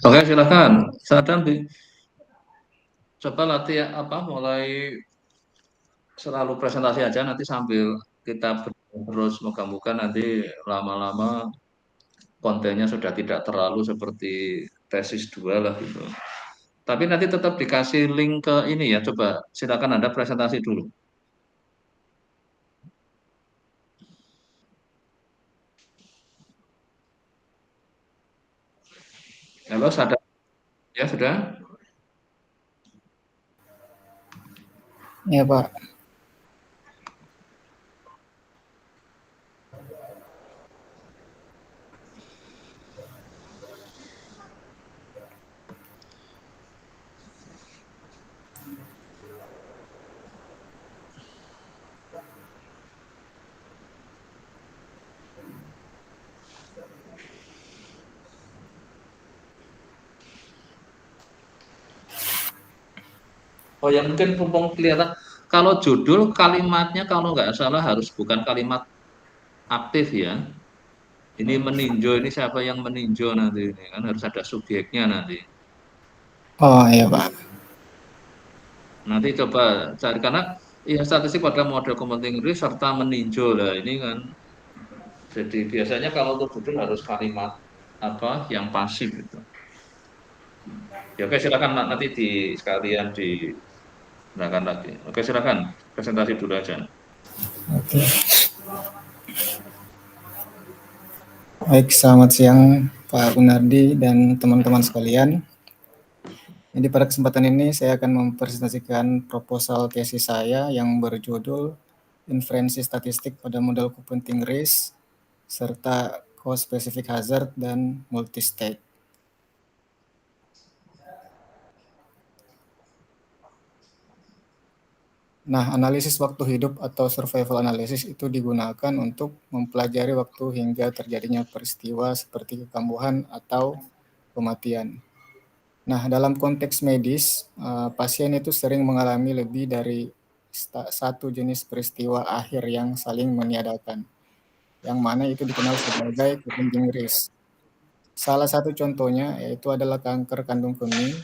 Oke, silakan. Sadam coba latih mulai selalu presentasi aja nanti sambil kita terus moga-moga nanti lama-lama kontennya sudah tidak terlalu seperti tesis 2 lah gitu. Tapi nanti tetap dikasih link ke ini ya, coba silakan Anda presentasi dulu. Halo, sadar ya sudah? Ya Pak. Oh ya mungkin mumpung kelihatan kalau judul kalimatnya kalau nggak salah harus bukan kalimat aktif ya. Ini meninjau, ini siapa yang meninjau nanti ini kan harus ada subjeknya nanti. Oh iya Pak. Nanti coba cari karena ya statistik pada model compounding risk serta meninjau lah ini kan. Jadi biasanya kalau untuk judul harus kalimat yang pasif gitu. Ya oke silakan nanti di sekalian digunakan lagi. Oke silakan presentasi dulu aja. Oke. Baik, selamat siang Pak Gunardi dan teman-teman sekalian. Jadi pada kesempatan ini saya akan mempresentasikan proposal tesis saya yang berjudul Inferensi Statistik pada Model Compounding Risk serta Cost Specific Hazard dan Multistate. Nah, analisis waktu hidup atau survival analysis itu digunakan untuk mempelajari waktu hingga terjadinya peristiwa seperti kekambuhan atau kematian. Nah, dalam konteks medis, pasien itu sering mengalami lebih dari satu jenis peristiwa akhir yang saling meniadakan, yang mana itu dikenal sebagai compounding risk. Salah satu contohnya yaitu adalah kanker kandung kemih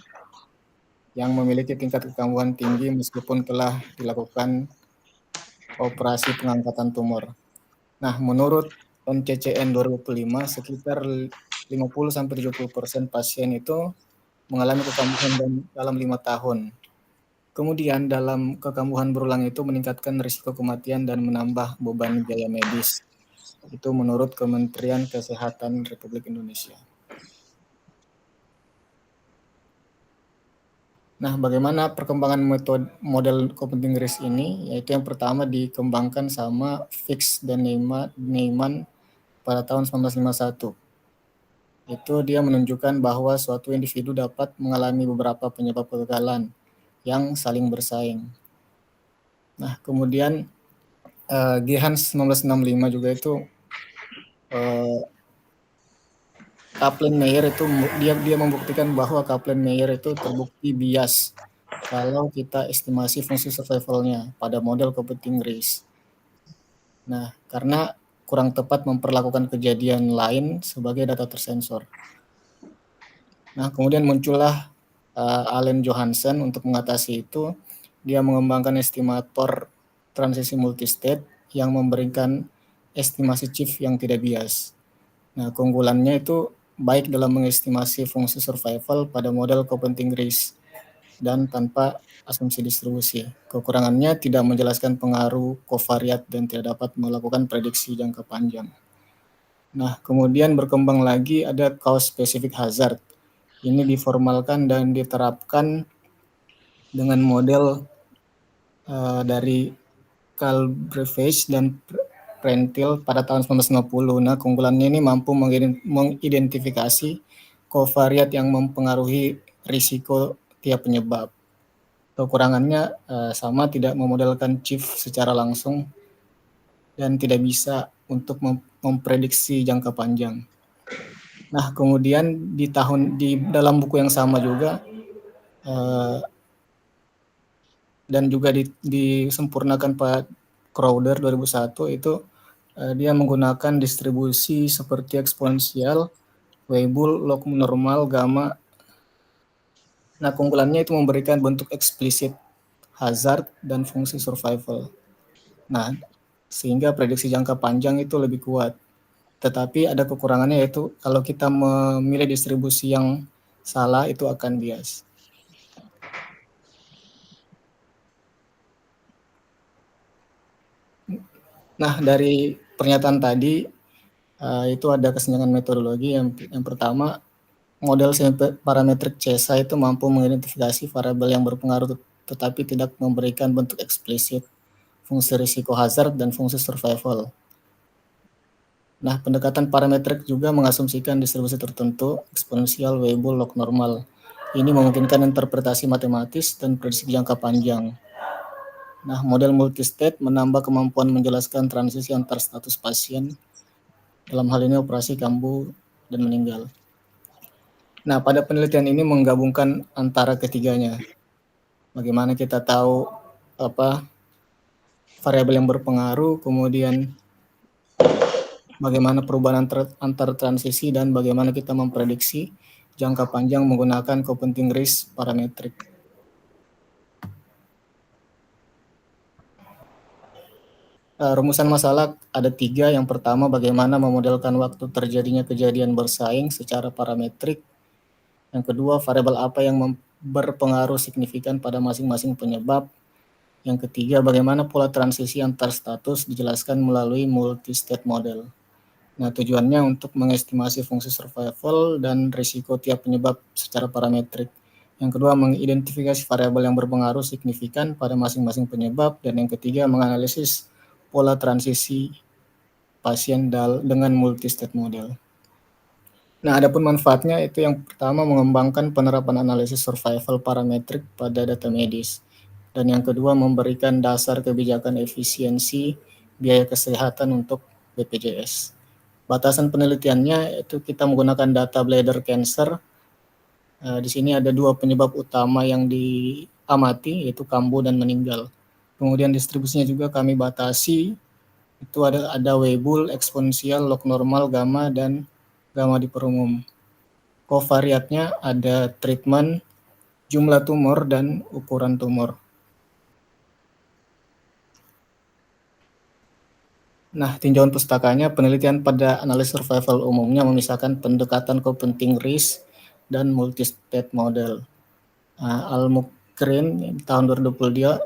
yang memiliki tingkat kekambuhan tinggi meskipun telah dilakukan operasi pengangkatan tumor. Nah, menurut NCCN 2005, sekitar 50-70% pasien itu mengalami kekambuhan dalam 5 tahun. Kemudian dalam kekambuhan berulang itu meningkatkan risiko kematian dan menambah beban biaya medis. Itu menurut Kementerian Kesehatan Republik Indonesia. Nah, bagaimana perkembangan metode model compounding risk ini? Yaitu yang pertama dikembangkan sama Fix dan Neyman pada tahun 1951. Itu dia menunjukkan bahwa suatu individu dapat mengalami beberapa penyebab kegagalan yang saling bersaing. Nah, kemudian Gehans 1965 juga itu Kaplan-Meier itu dia membuktikan bahwa Kaplan-Meier itu terbukti bias kalau kita estimasi fungsi survivalnya pada model computing risk. Nah, karena kurang tepat memperlakukan kejadian lain sebagai data tersensor. Nah, kemudian muncullah Allen Johansen untuk mengatasi itu. Dia mengembangkan estimator transisi multistate yang memberikan estimasi chief yang tidak bias. Nah, keunggulannya itu baik dalam mengestimasi fungsi survival pada model compounding risk dan tanpa asumsi distribusi. Kekurangannya tidak menjelaskan pengaruh covariat dan tidak dapat melakukan prediksi jangka panjang. Nah, kemudian berkembang lagi ada cause specific hazard. Ini diformalkan dan diterapkan dengan model dari Carl Breivich dan Prentil pada tahun 1960. Nah, keunggulannya ini mampu mengidentifikasi covariat yang mempengaruhi risiko tiap penyebab. Kekurangannya sama, tidak memodelkan chief secara langsung dan tidak bisa untuk memprediksi jangka panjang. Nah, kemudian di dalam buku yang sama juga dan juga disempurnakan Pak Crowder 2001 itu dia menggunakan distribusi seperti eksponensial, Weibull, log normal, gamma, Nah, keunggulannya itu memberikan bentuk eksplisit hazard dan fungsi survival. Nah, sehingga prediksi jangka panjang itu lebih kuat. Tetapi ada kekurangannya, yaitu kalau kita memilih distribusi yang salah itu akan bias. Nah, dari pernyataan tadi itu ada kesenjangan metodologi. Yang pertama, model parametrik CESA itu mampu mengidentifikasi variabel yang berpengaruh tetapi tidak memberikan bentuk eksplisit fungsi risiko hazard dan fungsi survival. Nah, pendekatan parametrik juga mengasumsikan distribusi tertentu, eksponensial, Weibull, log normal. Ini memungkinkan interpretasi matematis dan prediksi jangka panjang. Nah, model multistate menambah kemampuan menjelaskan transisi antar status pasien, dalam hal ini operasi, kambuh, dan meninggal. Nah, pada penelitian ini menggabungkan antara ketiganya. Bagaimana kita tahu variabel yang berpengaruh, kemudian bagaimana perubahan antar transisi, dan bagaimana kita memprediksi jangka panjang menggunakan Copenting Risk parametrik. Rumusan masalah ada 3. Yang pertama, bagaimana memodelkan waktu terjadinya kejadian bersaing secara parametrik. Yang kedua, variabel apa yang berpengaruh signifikan pada masing-masing penyebab. Yang ketiga, bagaimana pola transisi antar status dijelaskan melalui multi-state model. Nah, tujuannya untuk mengestimasi fungsi survival dan risiko tiap penyebab secara parametrik. Yang kedua, mengidentifikasi variabel yang berpengaruh signifikan pada masing-masing penyebab. Dan yang ketiga, menganalisis pola transisi pasien dengan multi-state model. Nah, adapun manfaatnya itu yang pertama, mengembangkan penerapan analisis survival parametrik pada data medis. Dan yang kedua, memberikan dasar kebijakan efisiensi biaya kesehatan untuk BPJS. Batasan penelitiannya itu kita menggunakan data bladder cancer. Di sini ada 2 penyebab utama yang diamati, yaitu kambuh dan meninggal. Kemudian distribusinya juga kami batasi, itu ada Weibull, eksponensial, log normal, gamma, dan gamma diperumum. Kovariatnya ada treatment, jumlah tumor, dan ukuran tumor. Nah, tinjauan pustakanya, penelitian pada analis survival umumnya memisahkan pendekatan Copenting Risk dan multi-state model. Al-Mukrin tahun 2020 dia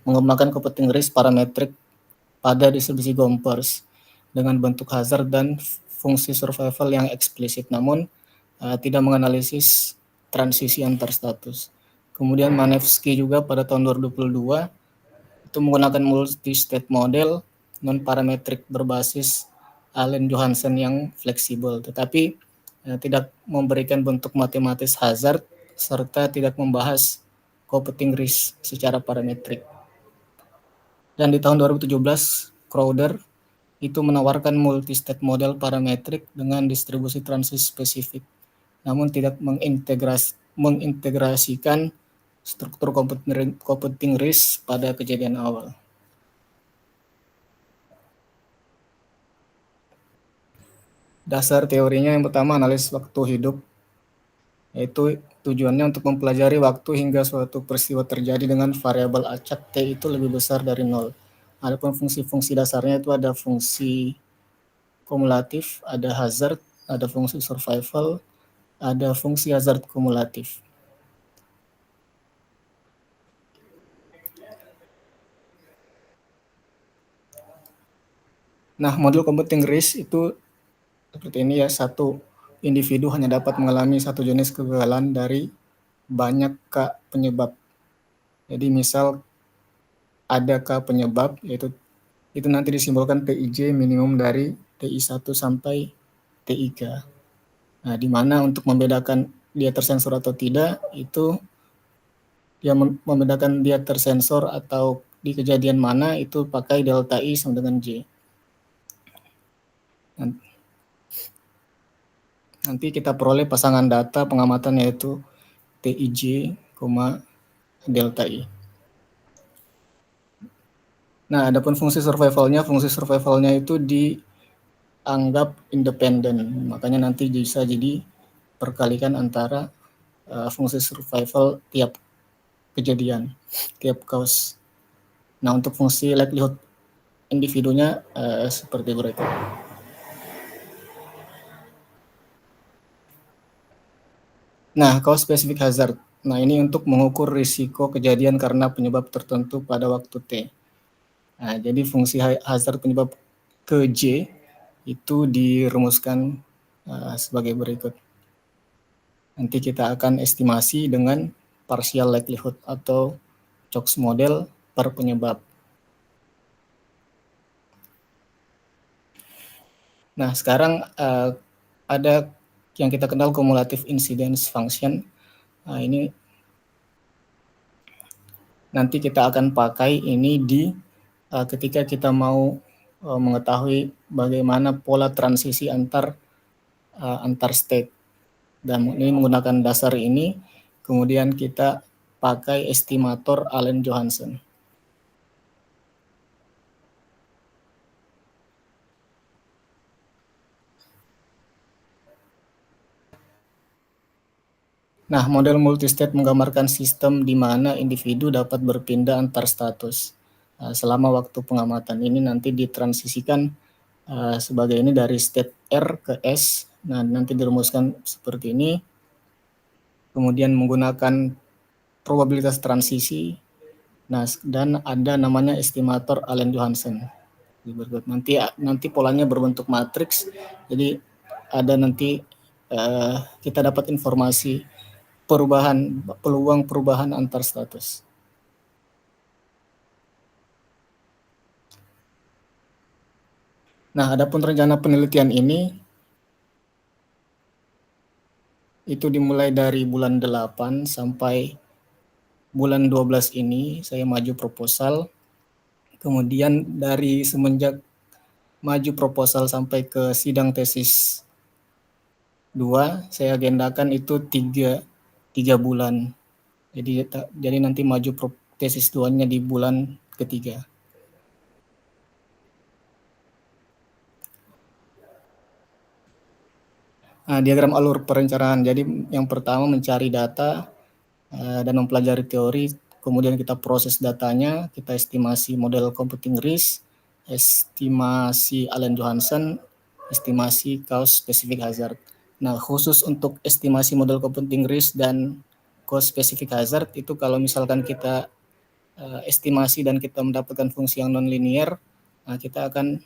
mengembangkan Copenting Risk parametrik pada distribusi Gompers dengan bentuk hazard dan fungsi survival yang eksplisit, namun tidak menganalisis transisi antar status. Kemudian Manevsky juga pada tahun 2022 itu menggunakan multi-state model non-parametrik berbasis Allen Johansen yang fleksibel, tetapi tidak memberikan bentuk matematis hazard serta tidak membahas Copenting Risk secara parametrik. Dan di tahun 2017, Crowder itu menawarkan multi-state model parametrik dengan distribusi transisi spesifik, namun tidak mengintegrasikan struktur Copenting Risk pada kejadian awal. Dasar teorinya yang pertama, analisis waktu hidup, yaitu tujuannya untuk mempelajari waktu hingga suatu peristiwa terjadi dengan variabel acak T itu lebih besar dari 0. Adapun fungsi-fungsi dasarnya itu ada fungsi kumulatif, ada hazard, ada fungsi survival, ada fungsi hazard kumulatif. Nah, model Copenting Risk itu seperti ini ya, satu individu hanya dapat mengalami satu jenis kegagalan dari banyak K penyebab. Jadi misal ada K penyebab, yaitu itu nanti disimbolkan TIJ minimum dari TI1 sampai TIK. Nah, di mana untuk membedakan dia tersensor atau tidak, itu dia membedakan dia tersensor atau di kejadian mana itu pakai delta I sama dengan J. Nanti kita peroleh pasangan data pengamatan yaitu TIJ, delta I. Nah, adapun fungsi survivalnya itu dianggap independen. Makanya nanti bisa jadi perkalikan antara fungsi survival tiap kejadian, tiap cause. Nah, untuk fungsi likelihood individunya seperti berikut. Nah, cause specific hazard. Nah, ini untuk mengukur risiko kejadian karena penyebab tertentu pada waktu T. Nah, jadi fungsi hazard penyebab ke J itu dirumuskan sebagai berikut. Nanti kita akan estimasi dengan partial likelihood atau Cox model per penyebab. Nah, sekarang ada yang kita kenal cumulative incidence function. Nah, ini nanti kita akan pakai ini di ketika kita mau mengetahui bagaimana pola transisi antar state. Dan ini menggunakan dasar ini, kemudian kita pakai estimator Allen-Johansen. Nah, model multistate menggambarkan sistem di mana individu dapat berpindah antar status selama waktu pengamatan. Ini nanti ditransisikan sebagai ini dari state R ke S. Nah, nanti dirumuskan seperti ini. Kemudian menggunakan probabilitas transisi. Nah, dan ada namanya estimator Allen-Johansen. Nanti polanya berbentuk matriks. Jadi ada nanti kita dapat informasi peluang perubahan antar status. Nah, adapun rencana penelitian ini itu dimulai dari bulan 8 sampai bulan 12 ini saya maju proposal. Kemudian dari semenjak maju proposal sampai ke sidang tesis 2, saya agendakan itu 3 bulan. Jadi nanti maju tesis 2-nya di bulan ketiga. Nah, diagram alur perencanaan. Jadi yang pertama mencari data dan mempelajari teori, kemudian kita proses datanya, kita estimasi model computing risk, estimasi Allen-Johansen, estimasi cause specific hazard. Nah, khusus untuk estimasi model computing risk dan cause specific hazard itu kalau misalkan kita estimasi dan kita mendapatkan fungsi yang non-linear, kita akan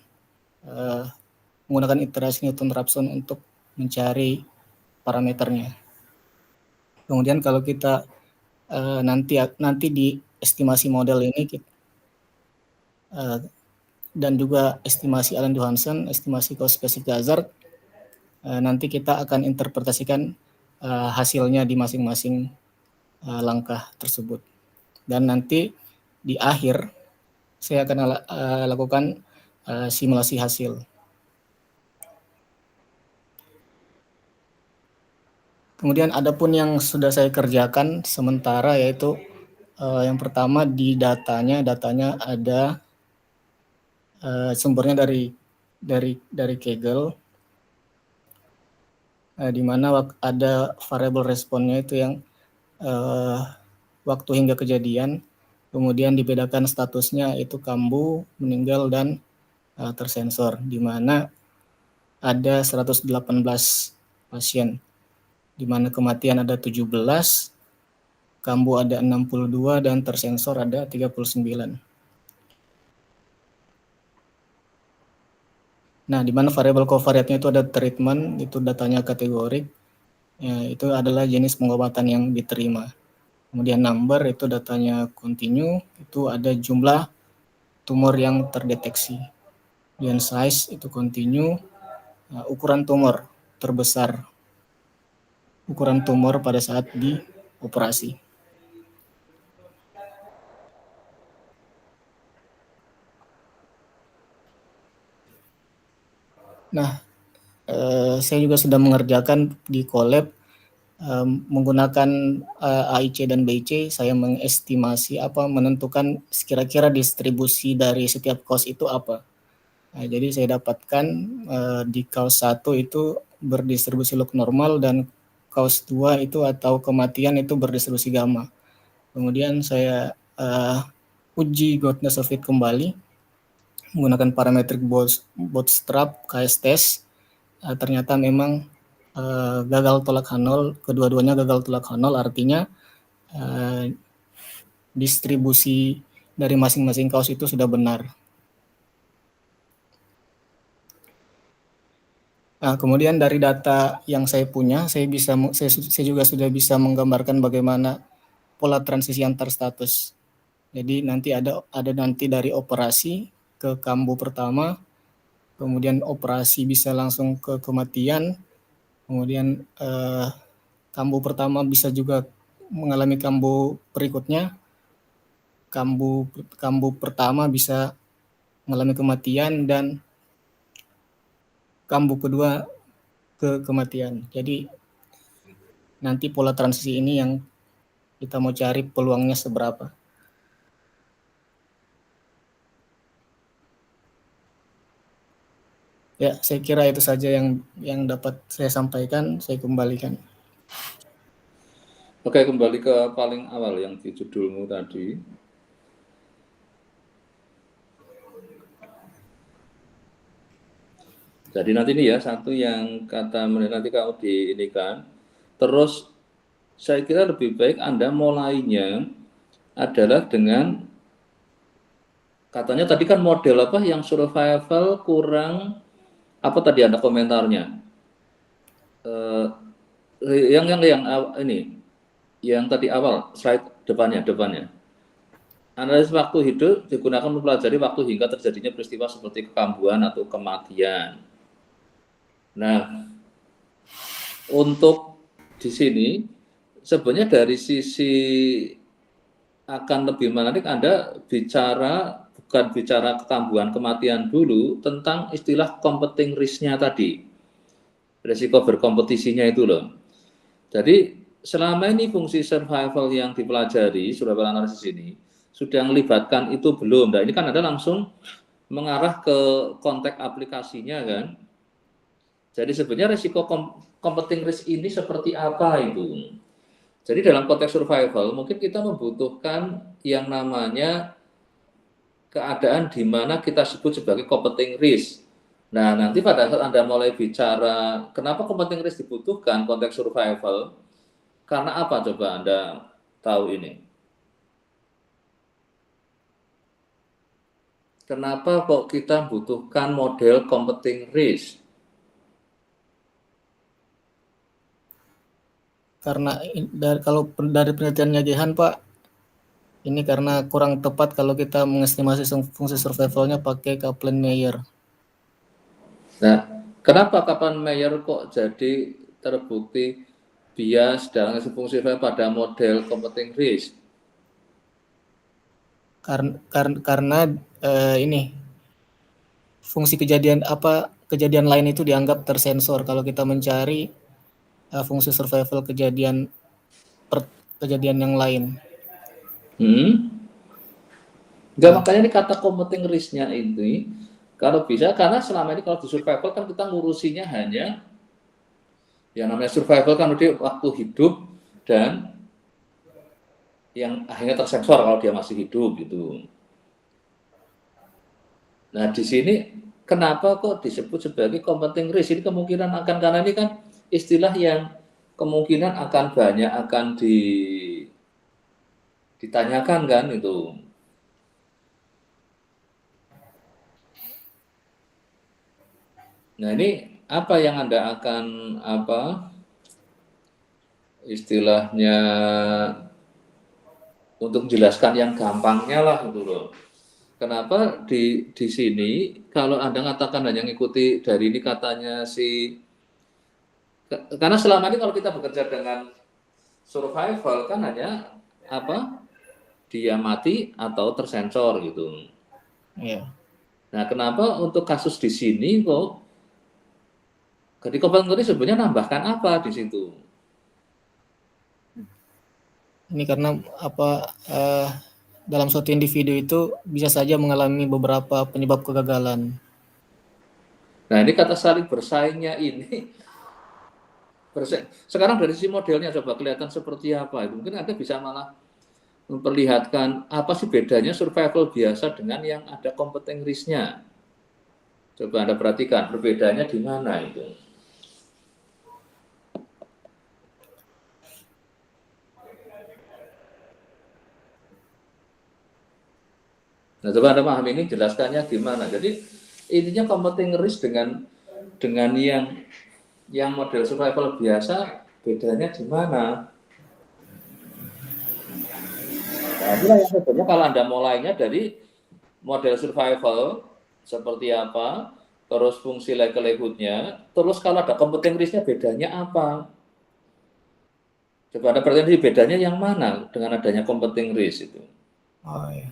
menggunakan iterasi Newton-Raphson untuk mencari parameternya. Kemudian kalau kita nanti di estimasi model ini dan juga estimasi Allen-Johansen, estimasi cause specific hazard, nanti kita akan interpretasikan hasilnya di masing-masing langkah tersebut. Dan nanti di akhir saya akan lakukan simulasi hasil. Kemudian adapun yang sudah saya kerjakan sementara yaitu yang pertama di datanya ada sumbernya dari Kaggle, di mana ada variabel responnya itu yang waktu hingga kejadian, kemudian dibedakan statusnya itu kambuh, meninggal, dan tersensor, di mana ada 118 pasien, di mana kematian ada 17, kambuh ada 62, dan tersensor ada 39. Nah, di mana variabel covariatnya itu ada treatment, itu datanya kategorik, ya, itu adalah jenis pengobatan yang diterima. Kemudian number itu datanya continue, itu ada jumlah tumor yang terdeteksi. Kemudian size itu continue, ukuran tumor terbesar, ukuran tumor pada saat dioperasi. Nah, saya juga sudah mengerjakan di Colab menggunakan AIC dan BIC. Saya mengestimasi menentukan kira-kira distribusi dari setiap cause itu apa. Nah, jadi saya dapatkan di cause 1 itu berdistribusi log normal dan kaos 2 itu atau kematian itu berdistribusi gamma. Kemudian saya uji goodness of fit kembali menggunakan parametric bootstrap KS test. Ternyata memang gagal tolak H0, kedua-duanya gagal tolak H0, artinya distribusi dari masing-masing kaos itu sudah benar. Nah, kemudian dari data yang saya punya, saya juga sudah bisa menggambarkan bagaimana pola transisi antar status. Jadi nanti ada nanti dari operasi ke kambu pertama, kemudian operasi bisa langsung ke kematian, kemudian kambu pertama bisa juga mengalami kambu berikutnya, kambu pertama bisa mengalami kematian, dan kambu kedua ke kematian. Jadi nanti pola transisi ini yang kita mau cari peluangnya seberapa. Ya, saya kira itu saja yang dapat saya sampaikan. Saya kembalikan. Oke, kembali ke paling awal yang di judulmu tadi. Jadi nanti ini ya, satu yang kata nanti kamu diinikan. Terus saya kira lebih baik Anda mulainya adalah dengan, katanya tadi kan model apa yang survival kurang, apa tadi Anda komentarnya? Yang ini, yang tadi awal, slide depannya. Analisis waktu hidup digunakan mempelajari waktu hingga terjadinya peristiwa seperti kekambuhan atau kematian. Nah, untuk di sini sebenarnya dari sisi akan lebih menarik Anda bukan bicara kekambuhan kematian dulu, tentang istilah competing risk-nya tadi, risiko berkompetisinya itu loh. Jadi selama ini fungsi survival yang dipelajari survival analisis ini sudah melibatkan itu belum. Nah ini kan Anda langsung mengarah ke konteks aplikasinya kan. Jadi sebenarnya risiko competing risk ini seperti apa itu? Jadi dalam konteks survival mungkin kita membutuhkan yang namanya keadaan di mana kita sebut sebagai competing risk. Nah nanti pada saat Anda mulai bicara kenapa competing risk dibutuhkan konteks survival, karena apa coba Anda tahu ini? Kenapa kok kita butuhkan model competing risk? Karena kalau dari penelitiannya Jihan, Pak, ini karena kurang tepat kalau kita mengestimasi fungsi survivalnya pakai Kaplan-Meier. Nah, kenapa Kaplan-Meier kok jadi terbukti bias dalam fungsi survival pada model competing risk? Karena ini fungsi kejadian lain itu dianggap tersensor kalau kita mencari fungsi survival kejadian yang lain. Enggak, makanya ini kata competing risk-nya ini kalau bisa, karena selama ini kalau di survival kan kita ngurusinya hanya yang namanya survival kan udah waktu hidup dan yang akhirnya tersensor kalau dia masih hidup gitu. Nah di sini kenapa kok disebut sebagai competing risk? Ini kemungkinan akan, karena ini kan istilah yang kemungkinan akan banyak akan ditanyakan kan itu. Nah ini apa yang Anda akan istilahnya untuk menjelaskan yang gampangnya lah gitu loh. Kenapa di sini kalau Anda katakan hanya mengikuti dari ini katanya karena selama ini kalau kita bekerja dengan survival kan hanya dia mati atau tersensor gitu. Iya. Nah, kenapa untuk kasus di sini kok jadi komponen sebenarnya nambahkan apa di situ? Ini karena dalam suatu individu itu bisa saja mengalami beberapa penyebab kegagalan. Nah, ini kata saling bersaingnya ini Sekarang dari sisi modelnya coba kelihatan seperti apa itu. Mungkin Anda bisa malah memperlihatkan apa sih bedanya survival biasa dengan yang ada competing risk-nya. Coba Anda perhatikan perbedaannya di mana itu. Nah, coba Anda pahami ini jelaskannya gimana. Jadi intinya competing risk dengan yang model survival biasa bedanya di mana? Nah, itulah yang sebenarnya kalau Anda mulainya dari model survival seperti apa, terus fungsi likelihood-nya, terus kalau ada competing risk-nya bedanya apa? Coba Anda perhatikan bedanya yang mana dengan adanya competing risk itu. Oh ya.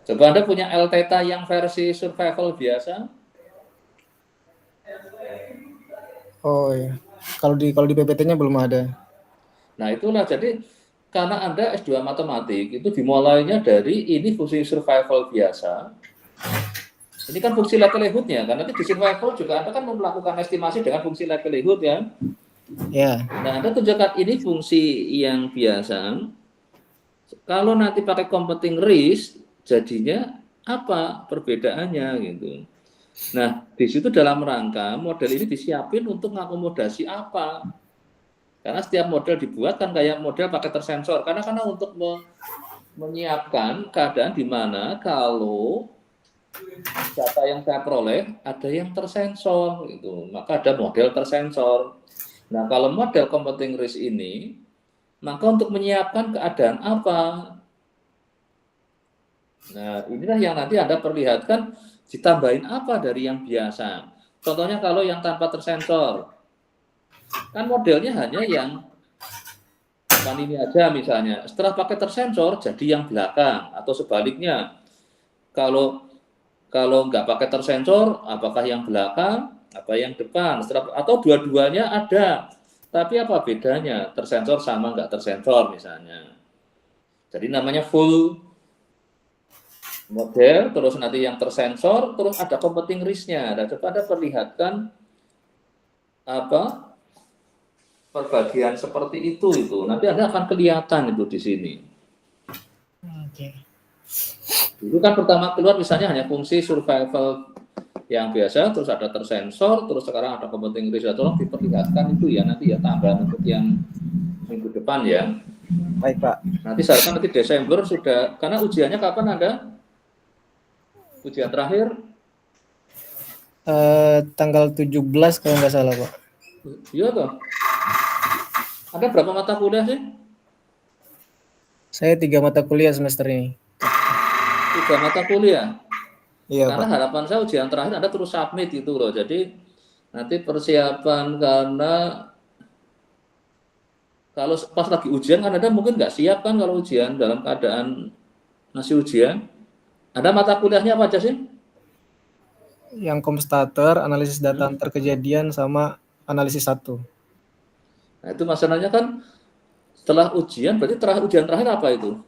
Coba Anda punya L theta yang versi survival biasa? Oh ya. Kalau di PPT-nya belum ada. Nah, itulah jadi karena Anda S2 matematik itu dimulainya dari ini fungsi survival biasa. Ini kan fungsi likelihood-nya, karena nanti di survival juga Anda kan melakukan estimasi dengan fungsi likelihood ya. Ya. Nah, Anda tunjukkan ini fungsi yang biasa. Kalau nanti pakai competing risk, jadinya apa perbedaannya gitu. Nah, di situ dalam rangka model ini disiapin untuk mengakomodasi apa. Karena setiap model dibuat kan kayak model pakai tersensor. Karena untuk menyiapkan keadaan di mana kalau data yang saya peroleh ada yang tersensor gitu. Maka ada model tersensor. Nah, kalau model competing risk ini, maka untuk menyiapkan keadaan apa? Nah, inilah yang nanti Anda perlihatkan ditambahin apa dari yang biasa. Contohnya kalau yang tanpa tersensor, kan modelnya hanya yang depan ini aja misalnya. Setelah pakai tersensor, jadi yang belakang atau sebaliknya. Kalau nggak pakai tersensor, apakah yang belakang, apa yang depan, atau dua-duanya ada. Tapi apa bedanya? Tersensor sama nggak tersensor misalnya. Jadi namanya full model, terus nanti yang tersensor, terus ada competing risk-nya. Nah, coba Anda perlihatkan apa perbagian seperti itu. Nanti Anda akan kelihatan itu di sini. Oke. Dulu kan pertama keluar misalnya hanya fungsi survival yang biasa, terus ada tersensor, terus sekarang ada competing risk. Tolong diperlihatkan itu ya nanti ya tambahan untuk yang minggu depan ya. Baik, Pak. Nanti seharusnya nanti Desember sudah, karena ujiannya kapan Anda? Ujian terakhir? Tanggal 17 kalau nggak salah, Pak. Iya toh. Ada berapa mata kuliah sih? Saya 3 mata kuliah semester ini. 3 mata kuliah. Iya, Karena Pak. harapan saya ujian terakhir Anda terus submit itu loh. Jadi nanti persiapan karena kalau pas lagi ujian kan Anda mungkin nggak siap kan kalau ujian dalam keadaan masih ujian. Ada mata kuliahnya apa aja sih? Yang komstater, analisis data antar kejadian, sama analisis 1. Nah, itu masalahnya kan setelah ujian berarti ujian terakhir apa itu?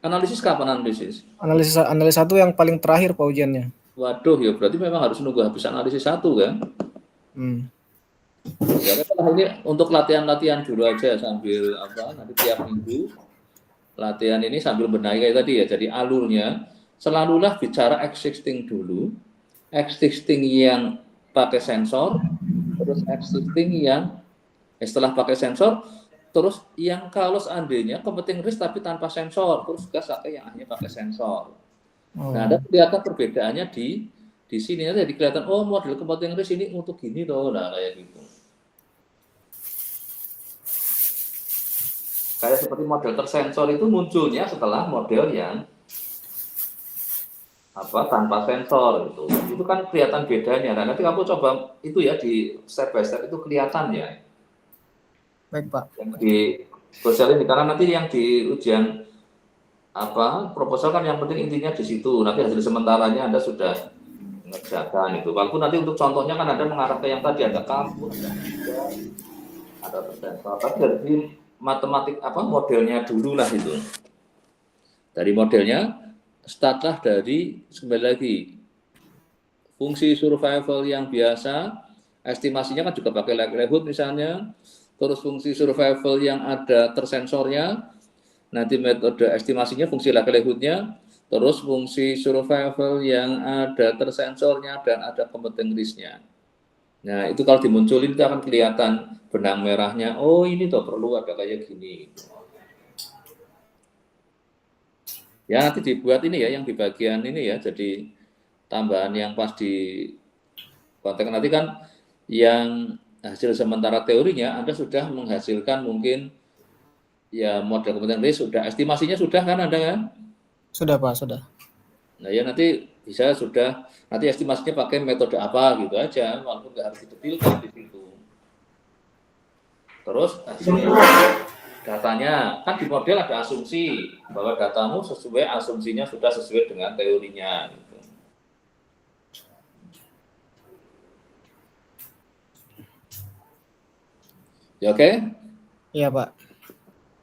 Analisis kapan analisis? Analisis 1 yang paling terakhir, Pak, ujiannya. Waduh, ya berarti memang harus nunggu habis analisis 1 kan? Ya setelah ini untuk latihan-latihan dulu aja sambil nanti tiap minggu latihan ini sambil benahi kayak tadi ya. Jadi alurnya selalulah bicara existing dulu, existing yang pakai sensor, terus existing yang setelah pakai sensor, terus yang kalau seandainya competing risk tapi tanpa sensor, terus gas yang hanya pakai sensor. Nah, ada kelihatan perbedaannya di sini nanti jadi kelihatan model competing risk ini untuk gini loh, nah kayak gitu. Kayak seperti model tersensor itu munculnya setelah model yang tanpa sensor itu kan kelihatan bedanya. Nah, nanti kamu coba itu ya di step by step itu kelihatan ya. Baik, Pak. Yang di proposal ini karena nanti yang di ujian proposal kan yang penting intinya di situ. Nanti hasil sementaranya Anda sudah mengerjakan itu. Walaupun nanti untuk contohnya kan Anda mengarah ke yang tadi ada kampus, ada tersensor. Tapi dari matematik modelnya dulu lah itu. Dari modelnya startlah dari kembali lagi fungsi survival yang biasa, estimasinya kan juga pakai likelihood misalnya, terus fungsi survival yang ada tersensornya, nanti metode estimasinya fungsi likelihoodnya, terus fungsi survival yang ada tersensornya dan ada competing risk-nya. Nah, itu kalau dimunculin itu akan kelihatan benang merahnya, oh ini tuh perlu ada kayak gini. Ya nanti dibuat ini ya, yang di bagian ini ya, jadi tambahan yang pas di konteks nanti kan yang hasil sementara teorinya Anda sudah menghasilkan mungkin ya model kompetensi sudah, estimasinya sudah kan Anda kan? Sudah Pak, sudah. Nah ya nanti bisa sudah, nanti estimasinya pakai metode apa gitu aja, walaupun nggak harus didetilkan di situ. Terus hasilnya datanya kan di model ada asumsi bahwa datamu sesuai asumsinya sudah sesuai dengan teorinya. Gitu. Ya oke? Iya Pak.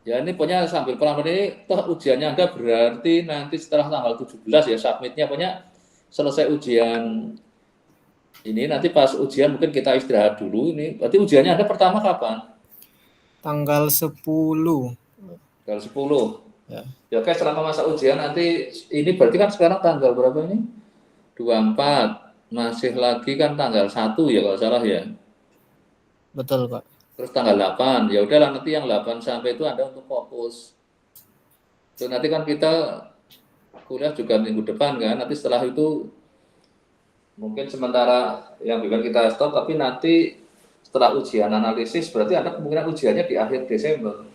Ya ini punya sambil pelan ini toh ujiannya Anda berarti nanti setelah tanggal 17 ya submitnya punya selesai ujian ini nanti pas ujian mungkin kita istirahat dulu ini. Berarti ujiannya Anda pertama kapan? Tanggal 10. Tanggal 10. Ya. Ya oke selama masa ujian nanti ini berarti kan sekarang tanggal berapa ini? 24. Masih lagi kan tanggal 1 ya kalau salah ya. Betul Pak. Terus tanggal 8. Ya udahlah nanti yang 8 sampai itu Anda untuk fokus. Terus nanti kan kita kuliah juga minggu depan kan. Nanti setelah itu mungkin sementara yang bikin kita stop, tapi nanti setelah ujian analisis berarti ada kemungkinan ujiannya di akhir Desember.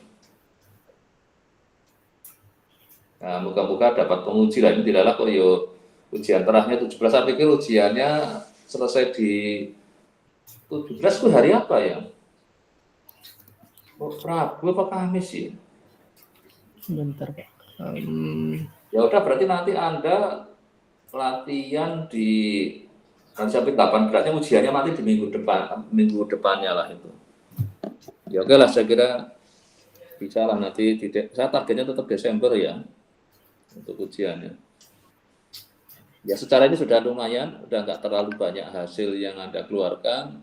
Nah, moga-moga dapat penguji lah, ini tidaklah kok yo ujian terakhirnya 17, saya pikir ujiannya selesai di 17 itu hari apa ya? Oh, Rabu apa Kamis sih? Bentar Pak. Ya udah berarti nanti Anda latihan di nanti sampai 18-nya ujiannya nanti di minggu depannya lah itu. Ya oke lah saya kira bisa lah nanti saya targetnya tetap Desember ya untuk ujiannya. Ya secara ini sudah lumayan, udah nggak terlalu banyak hasil yang Anda keluarkan.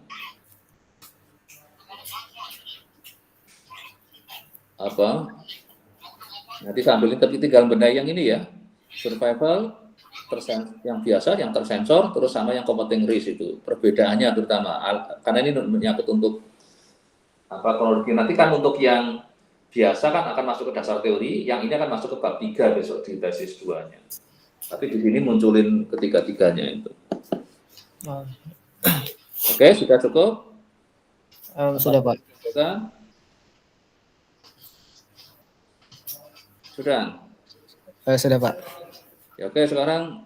Apa? Nanti sambil tapi tinggal benahi yang ini ya, survival, yang biasa, yang tersensor, terus sama yang competing risk itu. Perbedaannya terutama, karena ini menyangkut untuk apa kronologi. Nanti kan untuk yang biasa kan akan masuk ke dasar teori, yang ini akan masuk ke bab 3 besok di tesis 2-nya. Tapi di sini munculin ketiga-tiganya itu. Oh. Oke, sudah cukup? Sudah Pak. Sudah? Sudah Pak. Ya oke, sekarang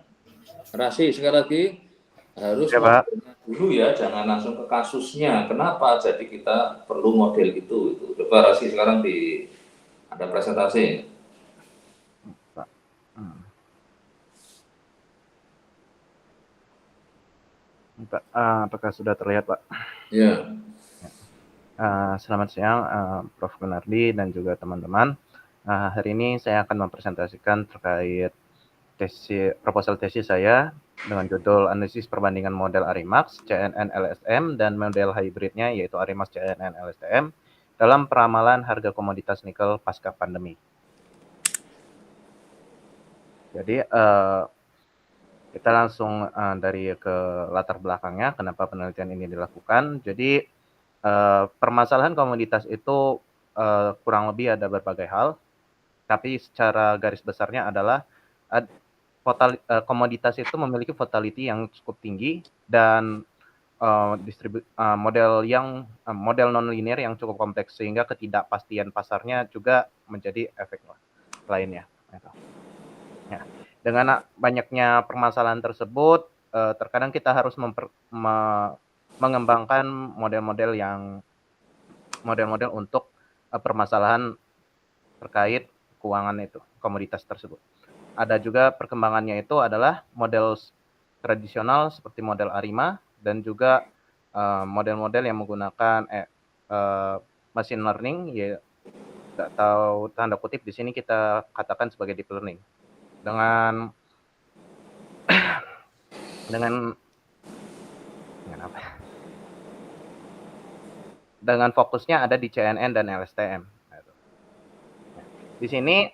Rasi sekali lagi harus ya, Pak. dulu ya, jangan langsung ke kasusnya. Kenapa? Jadi kita perlu model itu. Coba Rasi sekarang ada presentasi. Pak. Apakah sudah terlihat, Pak? Ya. Selamat siang, Prof. Gunardi dan juga teman-teman. Hari ini saya akan mempresentasikan terkait proposal tesis saya dengan judul analisis perbandingan model Arimax, CNN, LSM, dan model hybridnya yaitu Arimax, CNN, LSTM dalam peramalan harga komoditas nikel pasca pandemi. Jadi kita langsung dari ke latar belakangnya kenapa penelitian ini dilakukan. Jadi permasalahan komoditas itu kurang lebih ada berbagai hal, tapi secara garis besarnya adalah komoditas itu memiliki volatility yang cukup tinggi dan model non-linear yang cukup kompleks sehingga ketidakpastian pasarnya juga menjadi efek lainnya. Ya. Dengan banyaknya permasalahan tersebut, terkadang kita harus mengembangkan model-model untuk permasalahan terkait keuangan itu, komoditas tersebut. Ada juga perkembangannya itu adalah model tradisional seperti model ARIMA dan juga model-model yang menggunakan machine learning, ya, atau tanda kutip di sini kita katakan sebagai deep learning. Dengan dengan apa? Dengan fokusnya ada di CNN dan LSTM. Di sini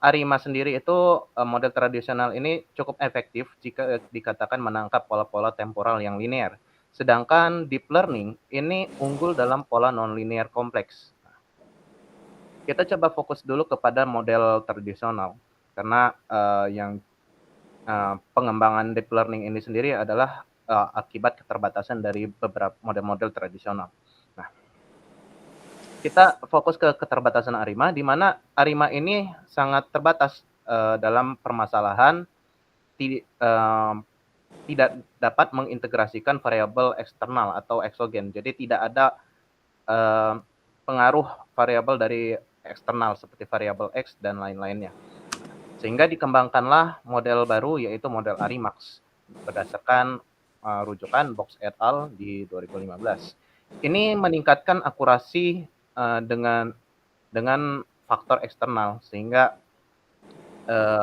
ARIMA sendiri itu model tradisional ini cukup efektif jika dikatakan menangkap pola-pola temporal yang linear. Sedangkan deep learning ini unggul dalam pola non-linear kompleks. Kita coba fokus dulu kepada model tradisional karena pengembangan deep learning ini sendiri adalah akibat keterbatasan dari beberapa model-model tradisional. Nah, kita fokus ke keterbatasan ARIMA, di mana ARIMA ini sangat terbatas dalam permasalahan tidak dapat mengintegrasikan variabel eksternal atau eksogen. Jadi tidak ada pengaruh variabel dari eksternal seperti variabel X dan lain-lainnya. Sehingga dikembangkanlah model baru yaitu model ARIMAX berdasarkan rujukan Box et al. Di 2015. Ini meningkatkan akurasi dengan faktor eksternal sehingga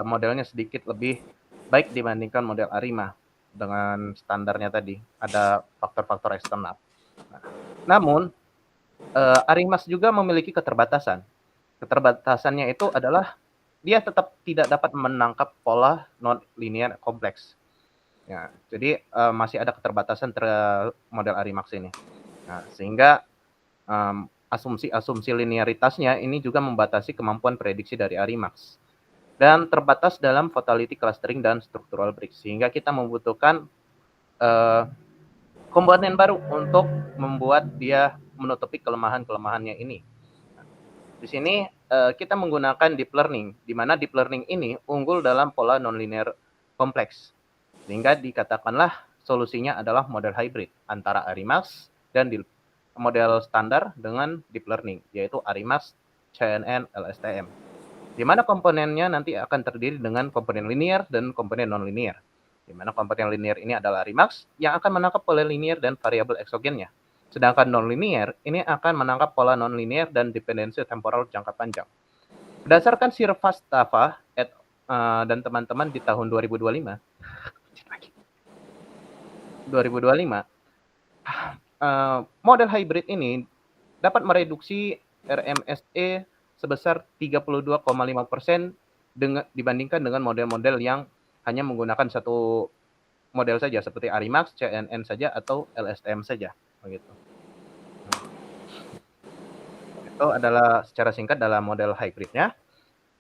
modelnya sedikit lebih baik dibandingkan model ARIMA dengan standarnya tadi ada faktor-faktor eksternal. Namun ARIMAX juga memiliki keterbatasan. Keterbatasannya itu adalah dia tetap tidak dapat menangkap pola non-linear kompleks. Ya, jadi masih ada keterbatasan model ARIMAX ini. Nah, sehingga asumsi linearitasnya ini juga membatasi kemampuan prediksi dari ARIMAX. Dan terbatas dalam fatality clustering dan structural breaks. Sehingga kita membutuhkan komponen baru untuk membuat dia menutupi kelemahan-kelemahannya ini. Di sini kita menggunakan deep learning, di mana deep learning ini unggul dalam pola nonlinear kompleks. Sehingga dikatakanlah solusinya adalah model hybrid antara ARIMAX dan model standar dengan deep learning, yaitu ARIMAX, CNN, LSTM. Di mana komponennya nanti akan terdiri dengan komponen linear dan komponen non-linear. Di mana komponen linear ini adalah ARIMAX yang akan menangkap pola linear dan variabel eksogennya. Sedangkan non-linear ini akan menangkap pola non-linear dan dependensi temporal jangka panjang. Berdasarkan Srivastava dan teman-teman di tahun 2025, model hybrid ini dapat mereduksi RMSE sebesar 32,5% dibandingkan dengan model-model yang hanya menggunakan satu model saja seperti ARIMAX, CNN saja atau LSTM saja, begitu. Itu adalah secara singkat dalam model hybridnya.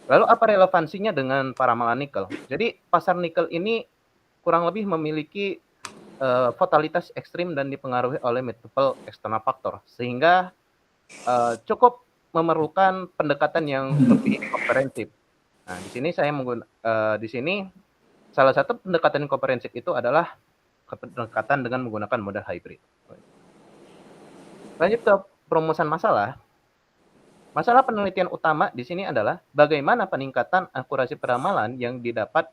Lalu apa relevansinya dengan paramalan nikel? Jadi pasar nikel ini kurang lebih memiliki fatalitas ekstrim dan dipengaruhi oleh multiple eksternal faktor, sehingga cukup memerlukan pendekatan yang lebih komprehensif. Nah, di sini di sini salah satu pendekatan komprehensif itu adalah pendekatan dengan menggunakan model hybrid. Lanjut ke perumusan masalah. Masalah penelitian utama di sini adalah bagaimana peningkatan akurasi peramalan yang dapat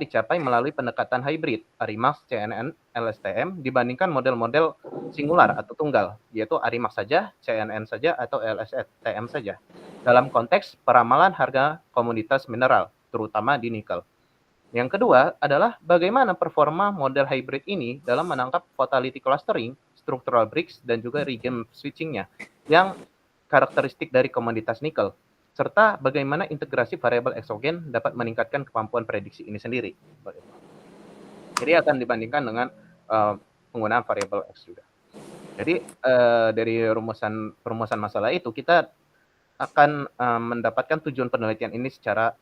dicapai melalui pendekatan hybrid ARIMAX, CNN, LSTM dibandingkan model-model singular atau tunggal, yaitu ARIMAX saja, CNN saja, atau LSTM saja, dalam konteks peramalan harga komoditas mineral, terutama di nikel. Yang kedua adalah bagaimana performa model hybrid ini dalam menangkap fatality clustering, structural breaks, dan juga regime switchingnya, yang karakteristik dari komoditas nikel, serta bagaimana integrasi variabel eksogen dapat meningkatkan kemampuan prediksi ini sendiri. Jadi akan dibandingkan dengan penggunaan variabel X juga. Jadi dari rumusan masalah itu kita akan mendapatkan tujuan penelitian ini secara